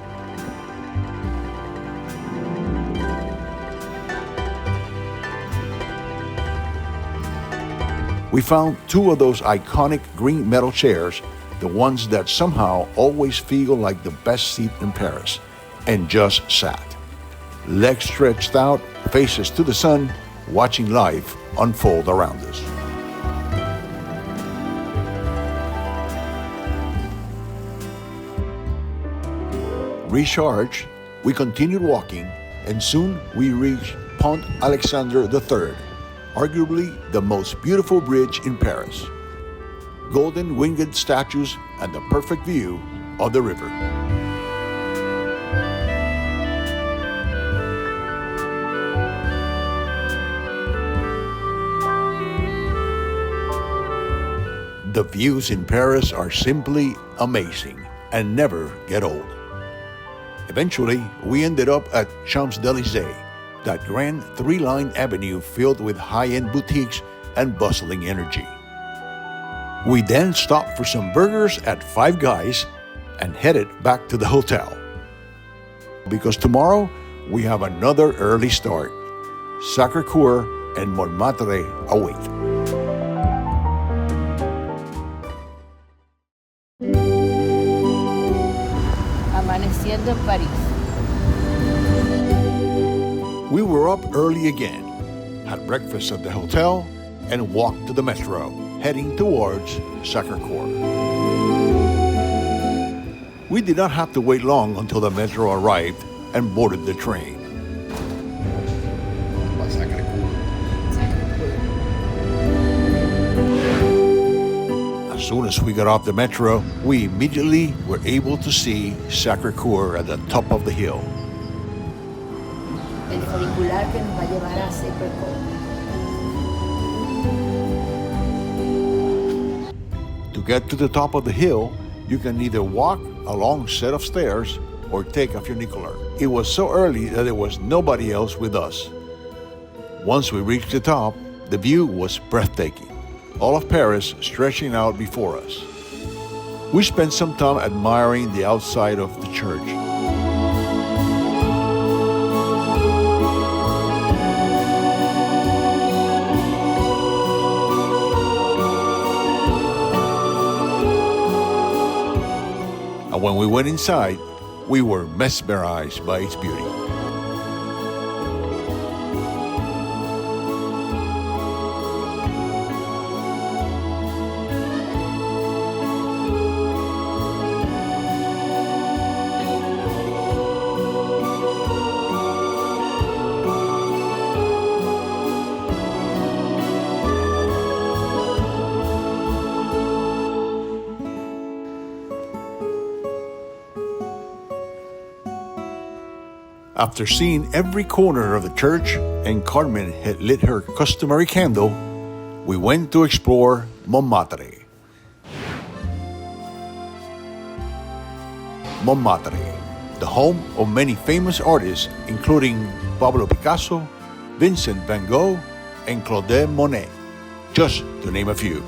We found two of those iconic green metal chairs, the ones that somehow always feel like the best seat in Paris, and just sat. Legs stretched out, faces to the sun, watching life unfold around us. Recharged, we continued walking, and soon we reached Pont Alexandre III, arguably the most beautiful bridge in Paris. Golden winged statues and the perfect view of the river. The views in Paris are simply amazing and never get old. Eventually, we ended up at Champs-Élysées, that grand three-line avenue filled with high-end boutiques and bustling energy. We then stopped for some burgers at Five Guys and headed back to the hotel. Because tomorrow, we have another early start. Sacré-Cœur and Montmartre await. Amaneciendo en París. We were up early again, had breakfast at the hotel, and walked to the metro, heading towards Sacré-Cœur. We did not have to wait long until the metro arrived and boarded the train. As soon as we got off the metro, we immediately were able to see Sacré-Cœur at the top of the hill. El funicular que nos va a llevar a Sacré-Cœur. To get to the top of the hill, you can either walk a long set of stairs or take a funicular. It was so early that there was nobody else with us. Once we reached the top, the view was breathtaking, all of Paris stretching out before us. We spent some time admiring the outside of the church. And when we went inside, we were mesmerized by its beauty. After seeing every corner of the church and Carmen had lit her customary candle, we went to explore Montmartre. Montmartre, the home of many famous artists including Pablo Picasso, Vincent van Gogh, and Claude Monet, just to name a few.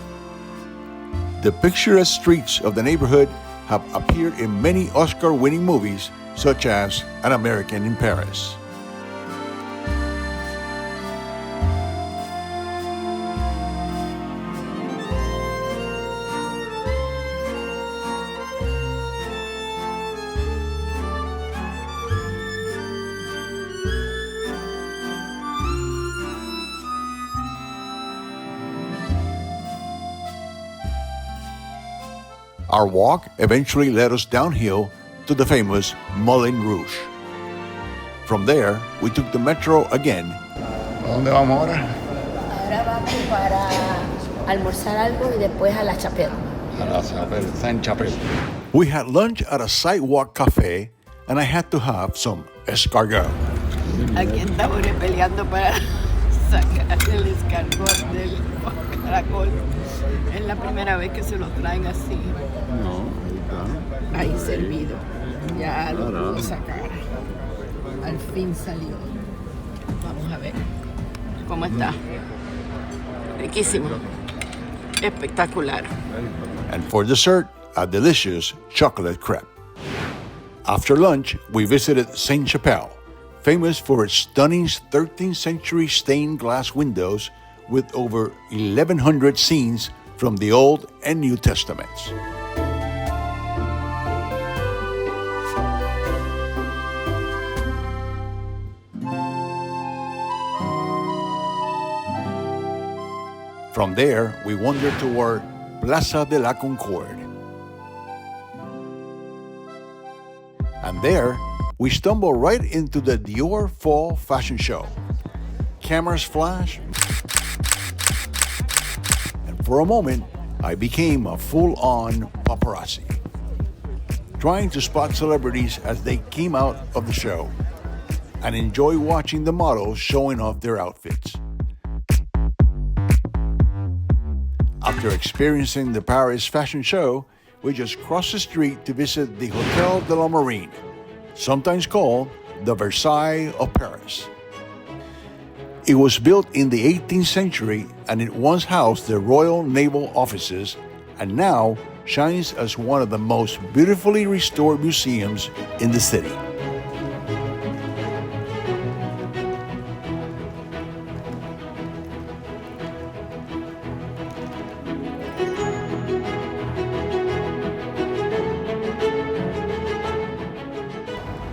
The picturesque streets of the neighborhood have appeared in many Oscar-winning movies such as An American in Paris. Our walk eventually led us downhill to the famous Moulin Rouge. From there, we took the metro again. ¿A dónde vamos ahora? Ahora vamos para almorzar algo y después a La Chapelle. A la Saint-Chapelle. We had lunch at a sidewalk cafe, and I had to have some escargot. Aquí estamos peleando para sacar el escargot del caracol. Es la primera vez que se lo traen así. No, ahí Ahí servido. Ya lo Claro. puedo sacar. Al fin salió. Vamos a ver cómo está. Riquísimo. Espectacular. And for dessert, a delicious chocolate crepe. After lunch, we visited Saint-Chapelle, famous for its stunning 13th century stained glass windows with over 1,100 scenes from the Old and New Testaments. From there, we wandered toward Plaza de la Concorde. And there, we stumbled right into the Dior Fall Fashion Show. Cameras flash, and for a moment, I became a full-on paparazzi, trying to spot celebrities as they came out of the show and enjoy watching the models showing off their outfits. After experiencing the Paris fashion show, we just crossed the street to visit the Hotel de la Marine, sometimes called the Versailles of Paris. It was built in the 18th century and it once housed the Royal Naval Offices and now shines as one of the most beautifully restored museums in the city.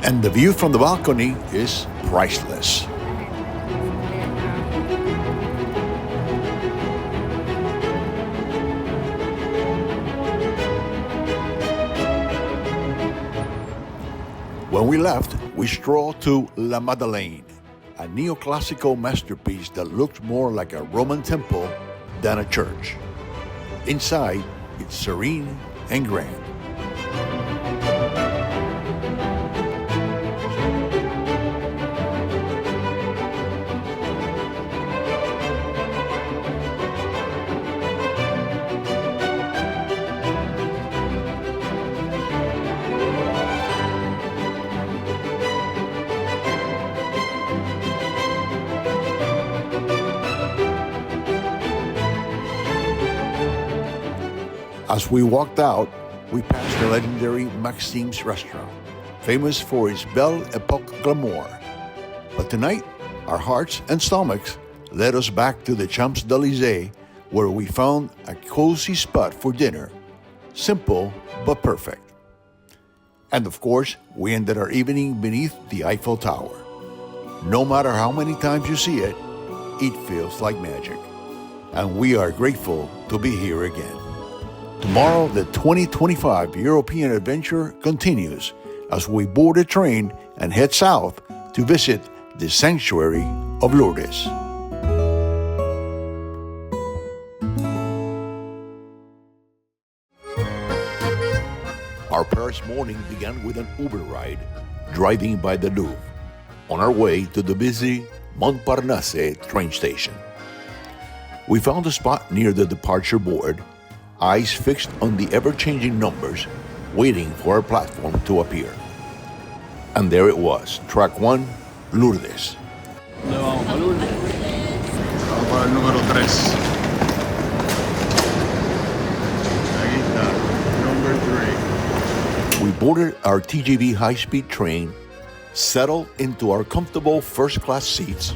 And the view from the balcony is priceless. When we left, we strolled to La Madeleine, a neoclassical masterpiece that looked more like a Roman temple than a church. Inside, it's serene and grand. As we walked out, we passed the legendary Maxime's restaurant, famous for its Belle Epoque glamour. But tonight, our hearts and stomachs led us back to the Champs-Élysées, where we found a cozy spot for dinner. Simple, but perfect. And of course, we ended our evening beneath the Eiffel Tower. No matter how many times you see it, it feels like magic. And we are grateful to be here again. Tomorrow, the 2025 European adventure continues as we board a train and head south to visit the sanctuary of Lourdes. Our Paris morning began with an Uber ride, driving by the Louvre, on our way to the busy Montparnasse train station. We found a spot near the departure board, eyes fixed on the ever-changing numbers, waiting for our platform to appear. And there it was, track 1, Lourdes. Vamos a Lourdes. Vamos para el número 3. Aquí está, number 3. We boarded our TGV high-speed train, settled into our comfortable first-class seats,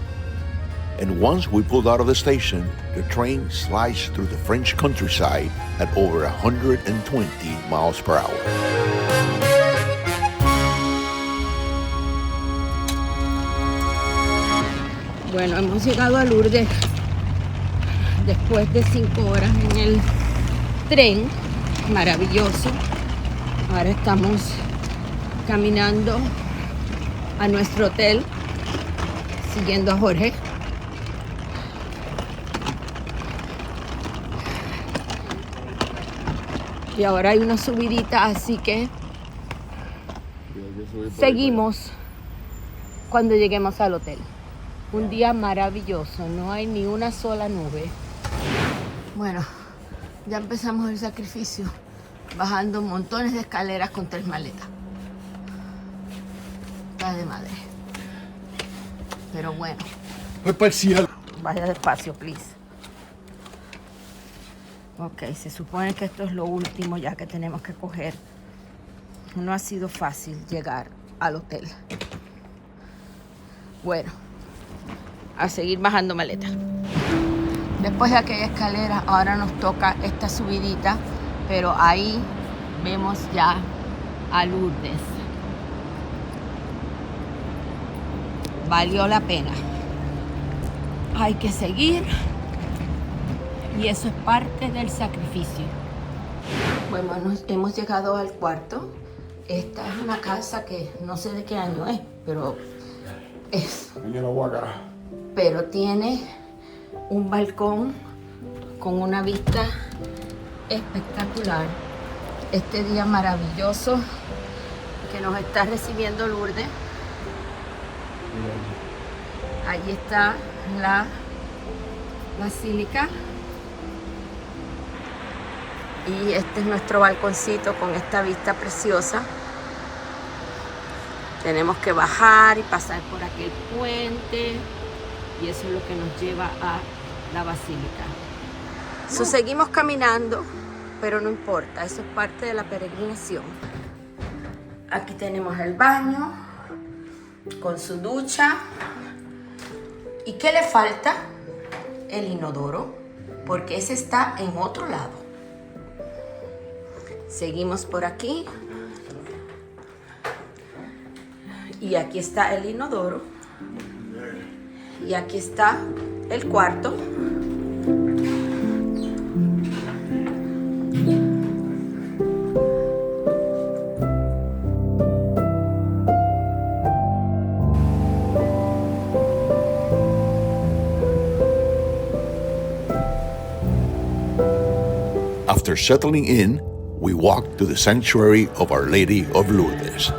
and once we pulled out of the station, the train sliced through the French countryside at over 120 miles per hour. Bueno, hemos llegado a Lourdes después de 5 horas en el tren, maravilloso. Ahora estamos caminando a nuestro hotel, siguiendo a Jorge. Y ahora hay una subidita, así que seguimos cuando lleguemos al hotel. Un día maravilloso, no hay ni una sola nube. Bueno, ya empezamos el sacrificio, bajando montones de escaleras con 3 maletas. Está de madre. Pero bueno. Voy para el cielo. Vaya despacio, please. Ok, se supone que esto es lo último ya que tenemos que coger. No ha sido fácil llegar al hotel. Bueno, a seguir bajando maletas. Después de aquella escalera, ahora nos toca esta subidita, pero ahí vemos ya a Lourdes. Valió la pena. Hay que seguir y eso es parte del sacrificio. Bueno, hemos llegado al cuarto. Esta es una casa que no sé de qué año es, pero tiene un balcón con una vista espectacular. Este día maravilloso que nos está recibiendo Lourdes. Allí está la basílica. Y este es nuestro balconcito con esta vista preciosa. Tenemos que bajar y pasar por aquel puente. Y eso es lo que nos lleva a la basílica. Seguimos caminando, pero no importa. Eso es parte de la peregrinación. Aquí tenemos el baño con su ducha. ¿Y qué le falta? El inodoro, porque ese está en otro lado. Seguimos por aquí. Y aquí está el inodoro. Y aquí está el cuarto. After settling in, we walked to the sanctuary of Our Lady of Lourdes.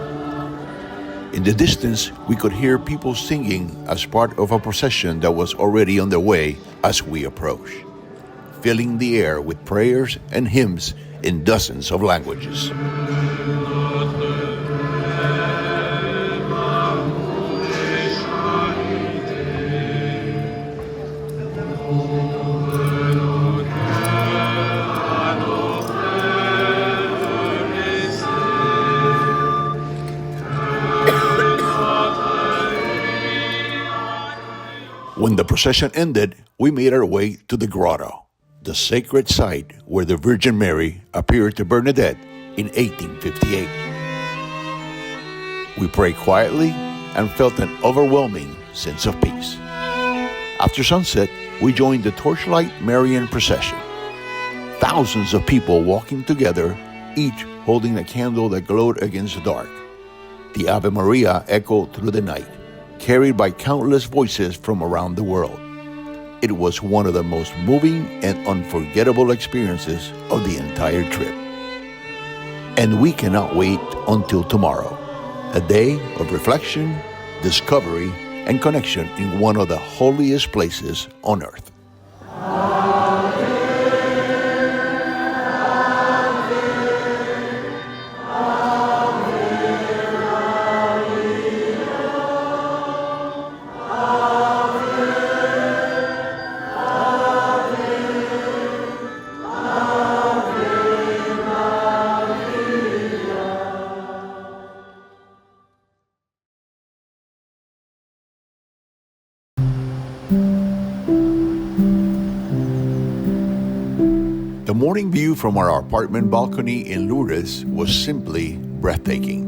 In the distance, we could hear people singing as part of a procession that was already on the way as we approached, filling the air with prayers and hymns in dozens of languages. When the procession ended, we made our way to the grotto, the sacred site where the Virgin Mary appeared to Bernadette in 1858. We prayed quietly and felt an overwhelming sense of peace. After sunset, we joined the Torchlight Marian procession. Thousands of people walking together, each holding a candle that glowed against the dark. The Ave Maria echoed through the night, carried by countless voices from around the world. It was one of the most moving and unforgettable experiences of the entire trip. And we cannot wait until tomorrow, a day of reflection, discovery, and connection in one of the holiest places on earth. The morning view from our apartment balcony in Lourdes was simply breathtaking.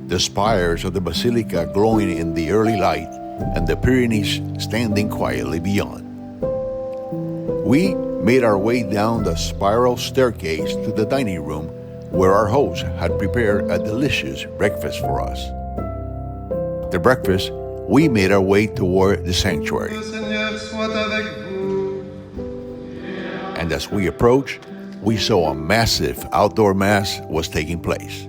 The spires of the basilica glowing in the early light and the Pyrenees standing quietly beyond. We made our way down the spiral staircase to the dining room where our host had prepared a delicious breakfast for us. After breakfast, we made our way toward the sanctuary. And as we approached, we saw a massive outdoor mass was taking place.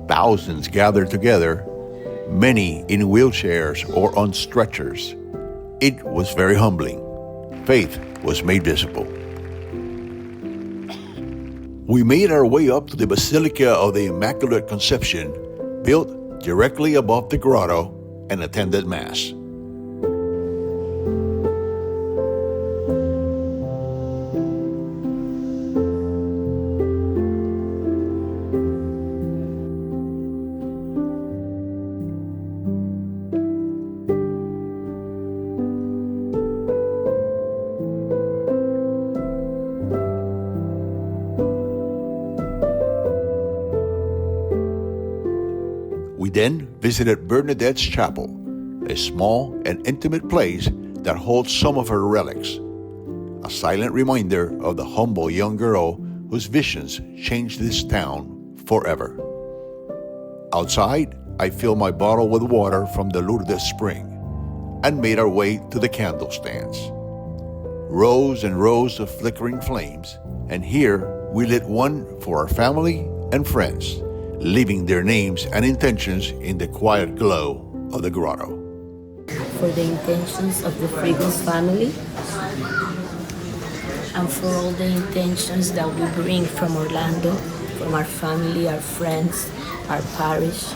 Thousands gathered together, many in wheelchairs or on stretchers. It was very humbling. Faith was made visible. We made our way up to the Basilica of the Immaculate Conception, built directly above the grotto, and attended Mass. We then visited Bernadette's Chapel, a small and intimate place that holds some of her relics, a silent reminder of the humble young girl whose visions changed this town forever. Outside, I filled my bottle with water from the Lourdes spring and made our way to the candle stands. Rows and rows of flickering flames, and here we lit one for our family and friends, leaving their names and intentions in the quiet glow of the grotto. For the intentions of the Friggles family, and for all the intentions that we bring from Orlando, from our family, our friends, our parish,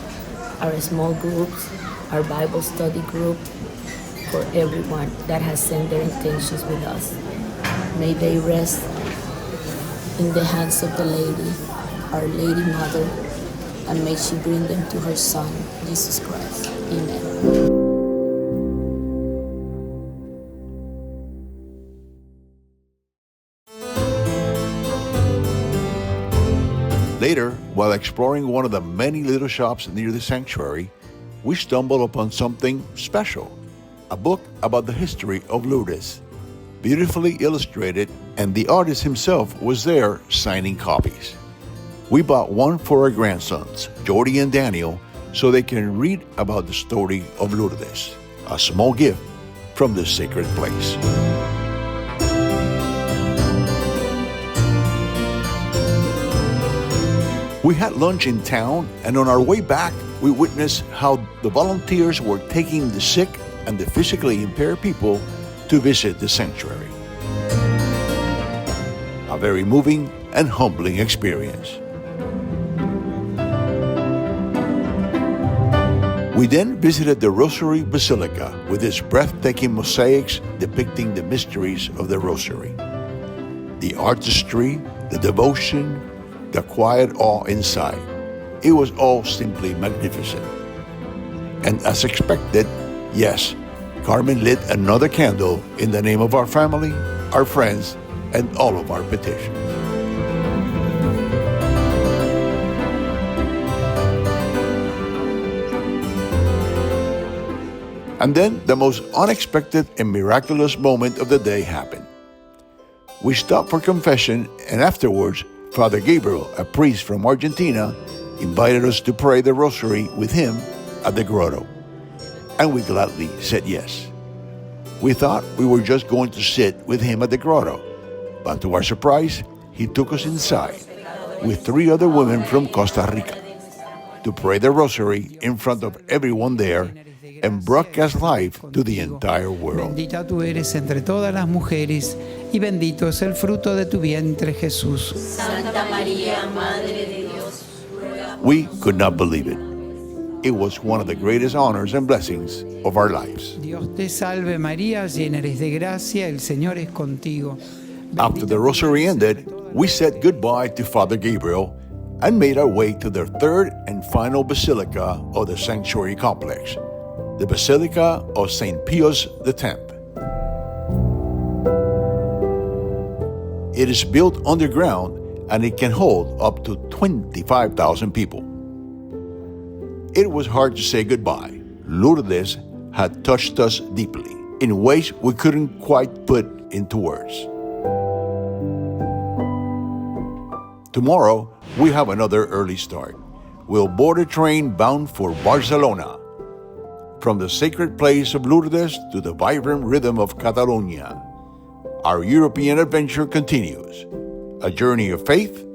our small groups, our Bible study group, for everyone that has sent their intentions with us. May they rest in the hands of the Lady, our Lady Mother, and may she bring them to her Son, Jesus Christ. Amen. Later, while exploring one of the many little shops near the sanctuary, we stumbled upon something special, a book about the history of Lourdes, beautifully illustrated, and the artist himself was there signing copies. We bought one for our grandsons, Jordy and Daniel, so they can read about the story of Lourdes, a small gift from the sacred place. We had lunch in town, and on our way back, we witnessed how the volunteers were taking the sick and the physically impaired people to visit the sanctuary. A very moving and humbling experience. We then visited the Rosary Basilica with its breathtaking mosaics depicting the mysteries of the Rosary. The artistry, the devotion, the quiet awe inside. It was all simply magnificent. And as expected, yes, Carmen lit another candle in the name of our family, our friends, and all of our petitions. And then the most unexpected and miraculous moment of the day happened. We stopped for confession, and afterwards, Father Gabriel, a priest from Argentina, invited us to pray the rosary with him at the grotto. And we gladly said yes. We thought we were just going to sit with him at the grotto, but to our surprise, he took us inside with 3 other women from Costa Rica to pray the rosary in front of everyone there and broadcast live to the entire world. Bendita tú eres entre todas las mujeres y bendito es el fruto de tu vientre, Jesús. Santa María, Madre de Dios. We could not believe it. It was one of the greatest honors and blessings of our lives. Dios te salve María, llena eres de gracia, el Señor es contigo. After the rosary ended, we said goodbye to Father Gabriel and made our way to the third and final basilica of the sanctuary complex, the Basilica of St. Pius X. It is built underground and it can hold up to 25,000 people. It was hard to say goodbye. Lourdes had touched us deeply in ways we couldn't quite put into words. Tomorrow, we have another early start. We'll board a train bound for Barcelona. From the sacred place of Lourdes to the vibrant rhythm of Catalonia, our European adventure continues. A journey of faith,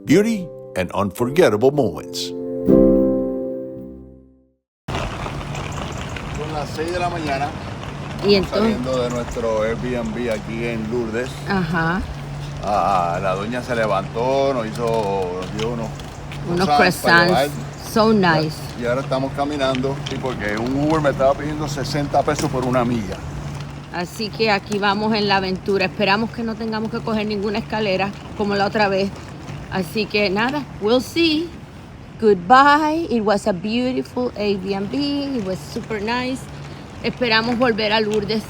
beauty, and unforgettable moments. Son las 6 de la mañana, Y entonces, saliendo de nuestro Airbnb aquí en Lourdes. ajá, La doña se levantó, nos dio unos croissants para llevar. croissants, so nice. Y ahora estamos caminando, sí, porque un Uber me estaba pidiendo 60 pesos por una milla. Así que aquí vamos en la aventura. Esperamos que no tengamos que coger ninguna escalera como la otra vez. Así que nada, we'll see. Goodbye. It was a beautiful Airbnb. It was super nice. Esperamos volver a Lourdes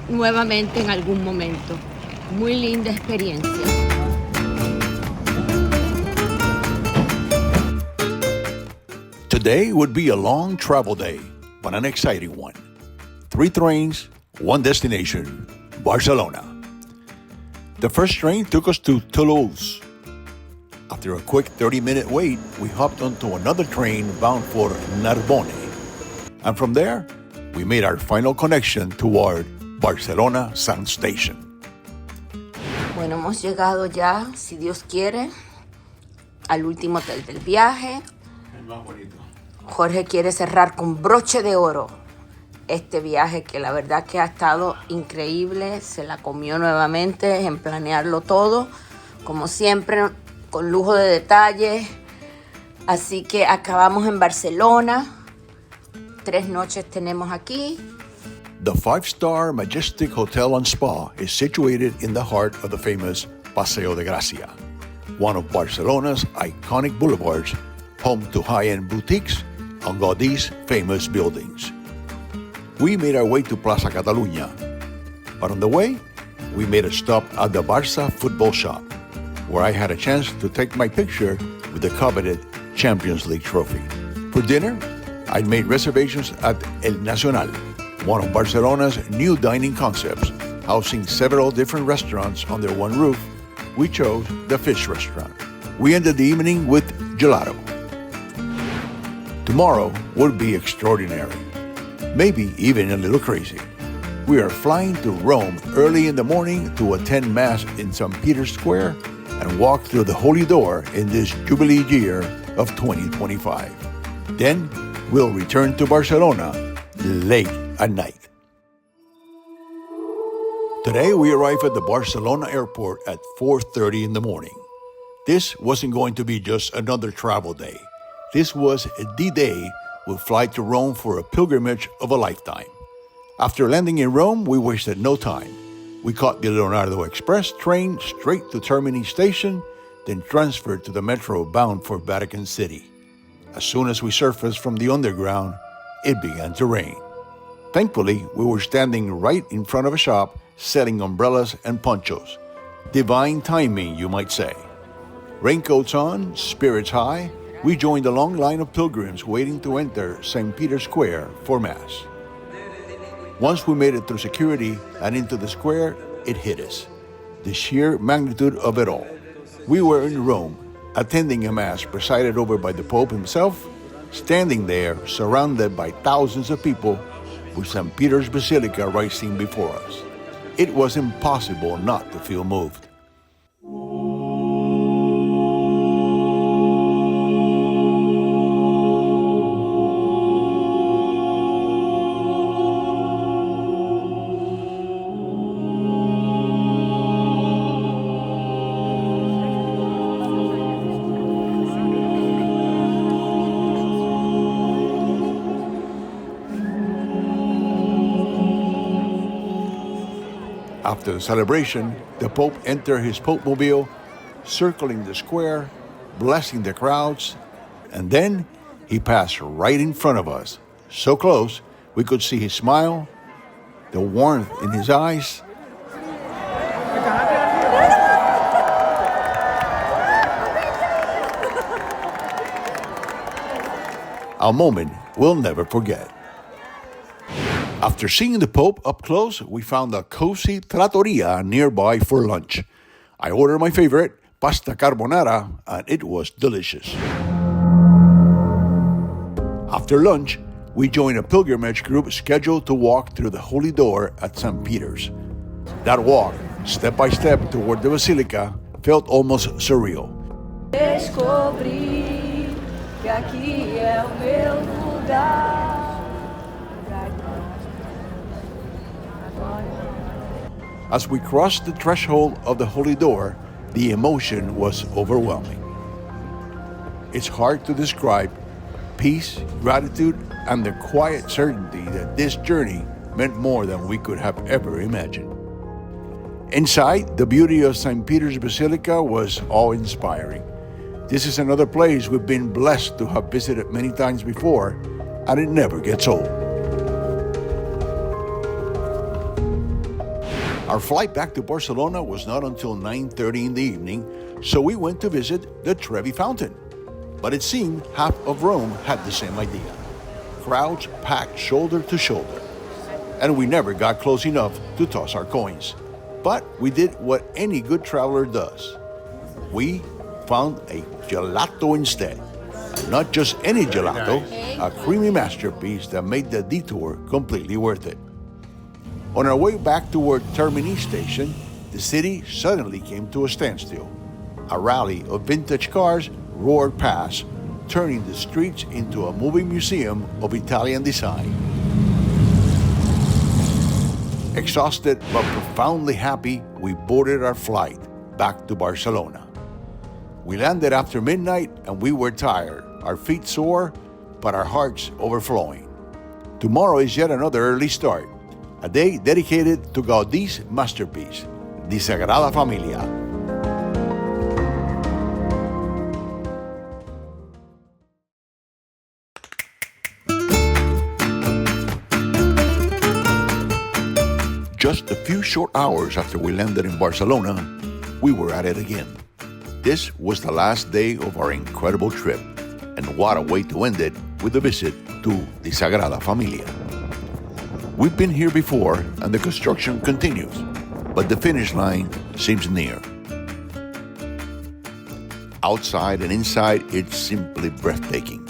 nuevamente en algún momento. Muy linda experiencia. Today would be a long travel day, but an exciting one. 3 trains, 1 destination, Barcelona. The first train took us to Toulouse. After a quick 30-minute wait, we hopped onto another train bound for Narbonne. And from there, we made our final connection toward Barcelona Sound Station. Bueno, hemos llegado ya, si Dios quiere, al último hotel del viaje. El más bonito. Jorge quiere cerrar con broche de oro este viaje que la verdad que ha estado increíble. Se la comió nuevamente en planearlo todo, como siempre, con lujo de detalles. Así que acabamos en Barcelona. 3 noches tenemos aquí. The 5-star Majestic Hotel and Spa is situated in the heart of the famous Paseo de Gracia, one of Barcelona's iconic boulevards, home to high-end boutiques and Gaudí's famous buildings. We made our way to Plaza Catalunya, but on the way, we made a stop at the Barça football shop, where I had a chance to take my picture with the coveted Champions League trophy. For dinner, I made reservations at El Nacional, one of Barcelona's new dining concepts, housing several different restaurants under one roof. We chose the fish restaurant. We ended the evening with gelato. Tomorrow will be extraordinary, maybe even a little crazy. We are flying to Rome early in the morning to attend Mass in St. Peter's Square and walk through the Holy Door in this Jubilee year of 2025. Then we'll return to Barcelona late at night. Today we arrived at the Barcelona airport at 4:30 in the morning. This wasn't going to be just another travel day. This was the day we'll fly to Rome for a pilgrimage of a lifetime. After landing in Rome, we wasted no time. We caught the Leonardo Express train straight to Termini Station, then transferred to the metro bound for Vatican City. As soon as we surfaced from the underground, it began to rain. Thankfully, we were standing right in front of a shop selling umbrellas and ponchos. Divine timing, you might say. Raincoats on, spirits high, we joined a long line of pilgrims waiting to enter St. Peter's Square for Mass. Once we made it through security and into the square, it hit us. The sheer magnitude of it all. We were in Rome, attending a Mass presided over by the Pope himself, standing there surrounded by thousands of people with St. Peter's Basilica rising before us. It was impossible not to feel moved. After the celebration, the Pope entered his Pope-mobile, circling the square, blessing the crowds, and then he passed right in front of us, so close we could see his smile, the warmth in his eyes. A moment we'll never forget. After seeing the Pope up close, we found a cozy trattoria nearby for lunch. I ordered my favorite, pasta carbonara, and it was delicious. After lunch, we joined a pilgrimage group scheduled to walk through the Holy Door at St. Peter's. That walk, step by step toward the Basilica, felt almost surreal. Descobri que aqui é o meu lugar. As we crossed the threshold of the Holy Door, the emotion was overwhelming. It's hard to describe peace, gratitude, and the quiet certainty that this journey meant more than we could have ever imagined. Inside, the beauty of St. Peter's Basilica was awe-inspiring. This is another place we've been blessed to have visited many times before, and it never gets old. Our flight back to Barcelona was not until 9:30 in the evening, so we went to visit the Trevi Fountain. But it seemed half of Rome had the same idea. Crowds packed shoulder to shoulder. And we never got close enough to toss our coins. But we did what any good traveler does. We found a gelato instead. And not just any gelato, a creamy masterpiece that made the detour completely worth it. On our way back toward Termini Station, the city suddenly came to a standstill. A rally of vintage cars roared past, turning the streets into a moving museum of Italian design. Exhausted but profoundly happy, we boarded our flight back to Barcelona. We landed after midnight and we were tired, our feet sore, but our hearts overflowing. Tomorrow is yet another early start. A day dedicated to Gaudi's masterpiece, the Sagrada Familia. Just a few short hours after we landed in Barcelona, we were at it again. This was the last day of our incredible trip, and what a way to end it with a visit to the Sagrada Familia. We've been here before, and the construction continues, but the finish line seems near. Outside and inside, it's simply breathtaking.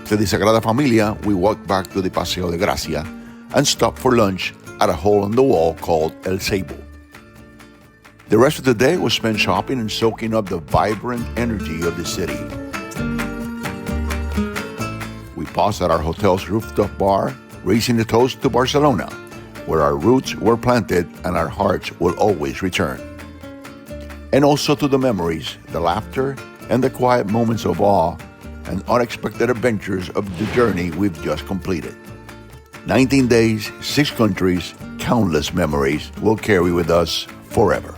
To the Sagrada Familia, we walked back to the Paseo de Gracia and stopped for lunch at a hole in the wall called El Ceibo. The rest of the day was spent shopping and soaking up the vibrant energy of the city. We paused at our hotel's rooftop bar, raising a toast to Barcelona, where our roots were planted and our hearts will always return. And also to the memories, the laughter, and the quiet moments of awe and unexpected adventures of the journey we've just completed. 19 days, 6 countries, countless memories will carry with us forever.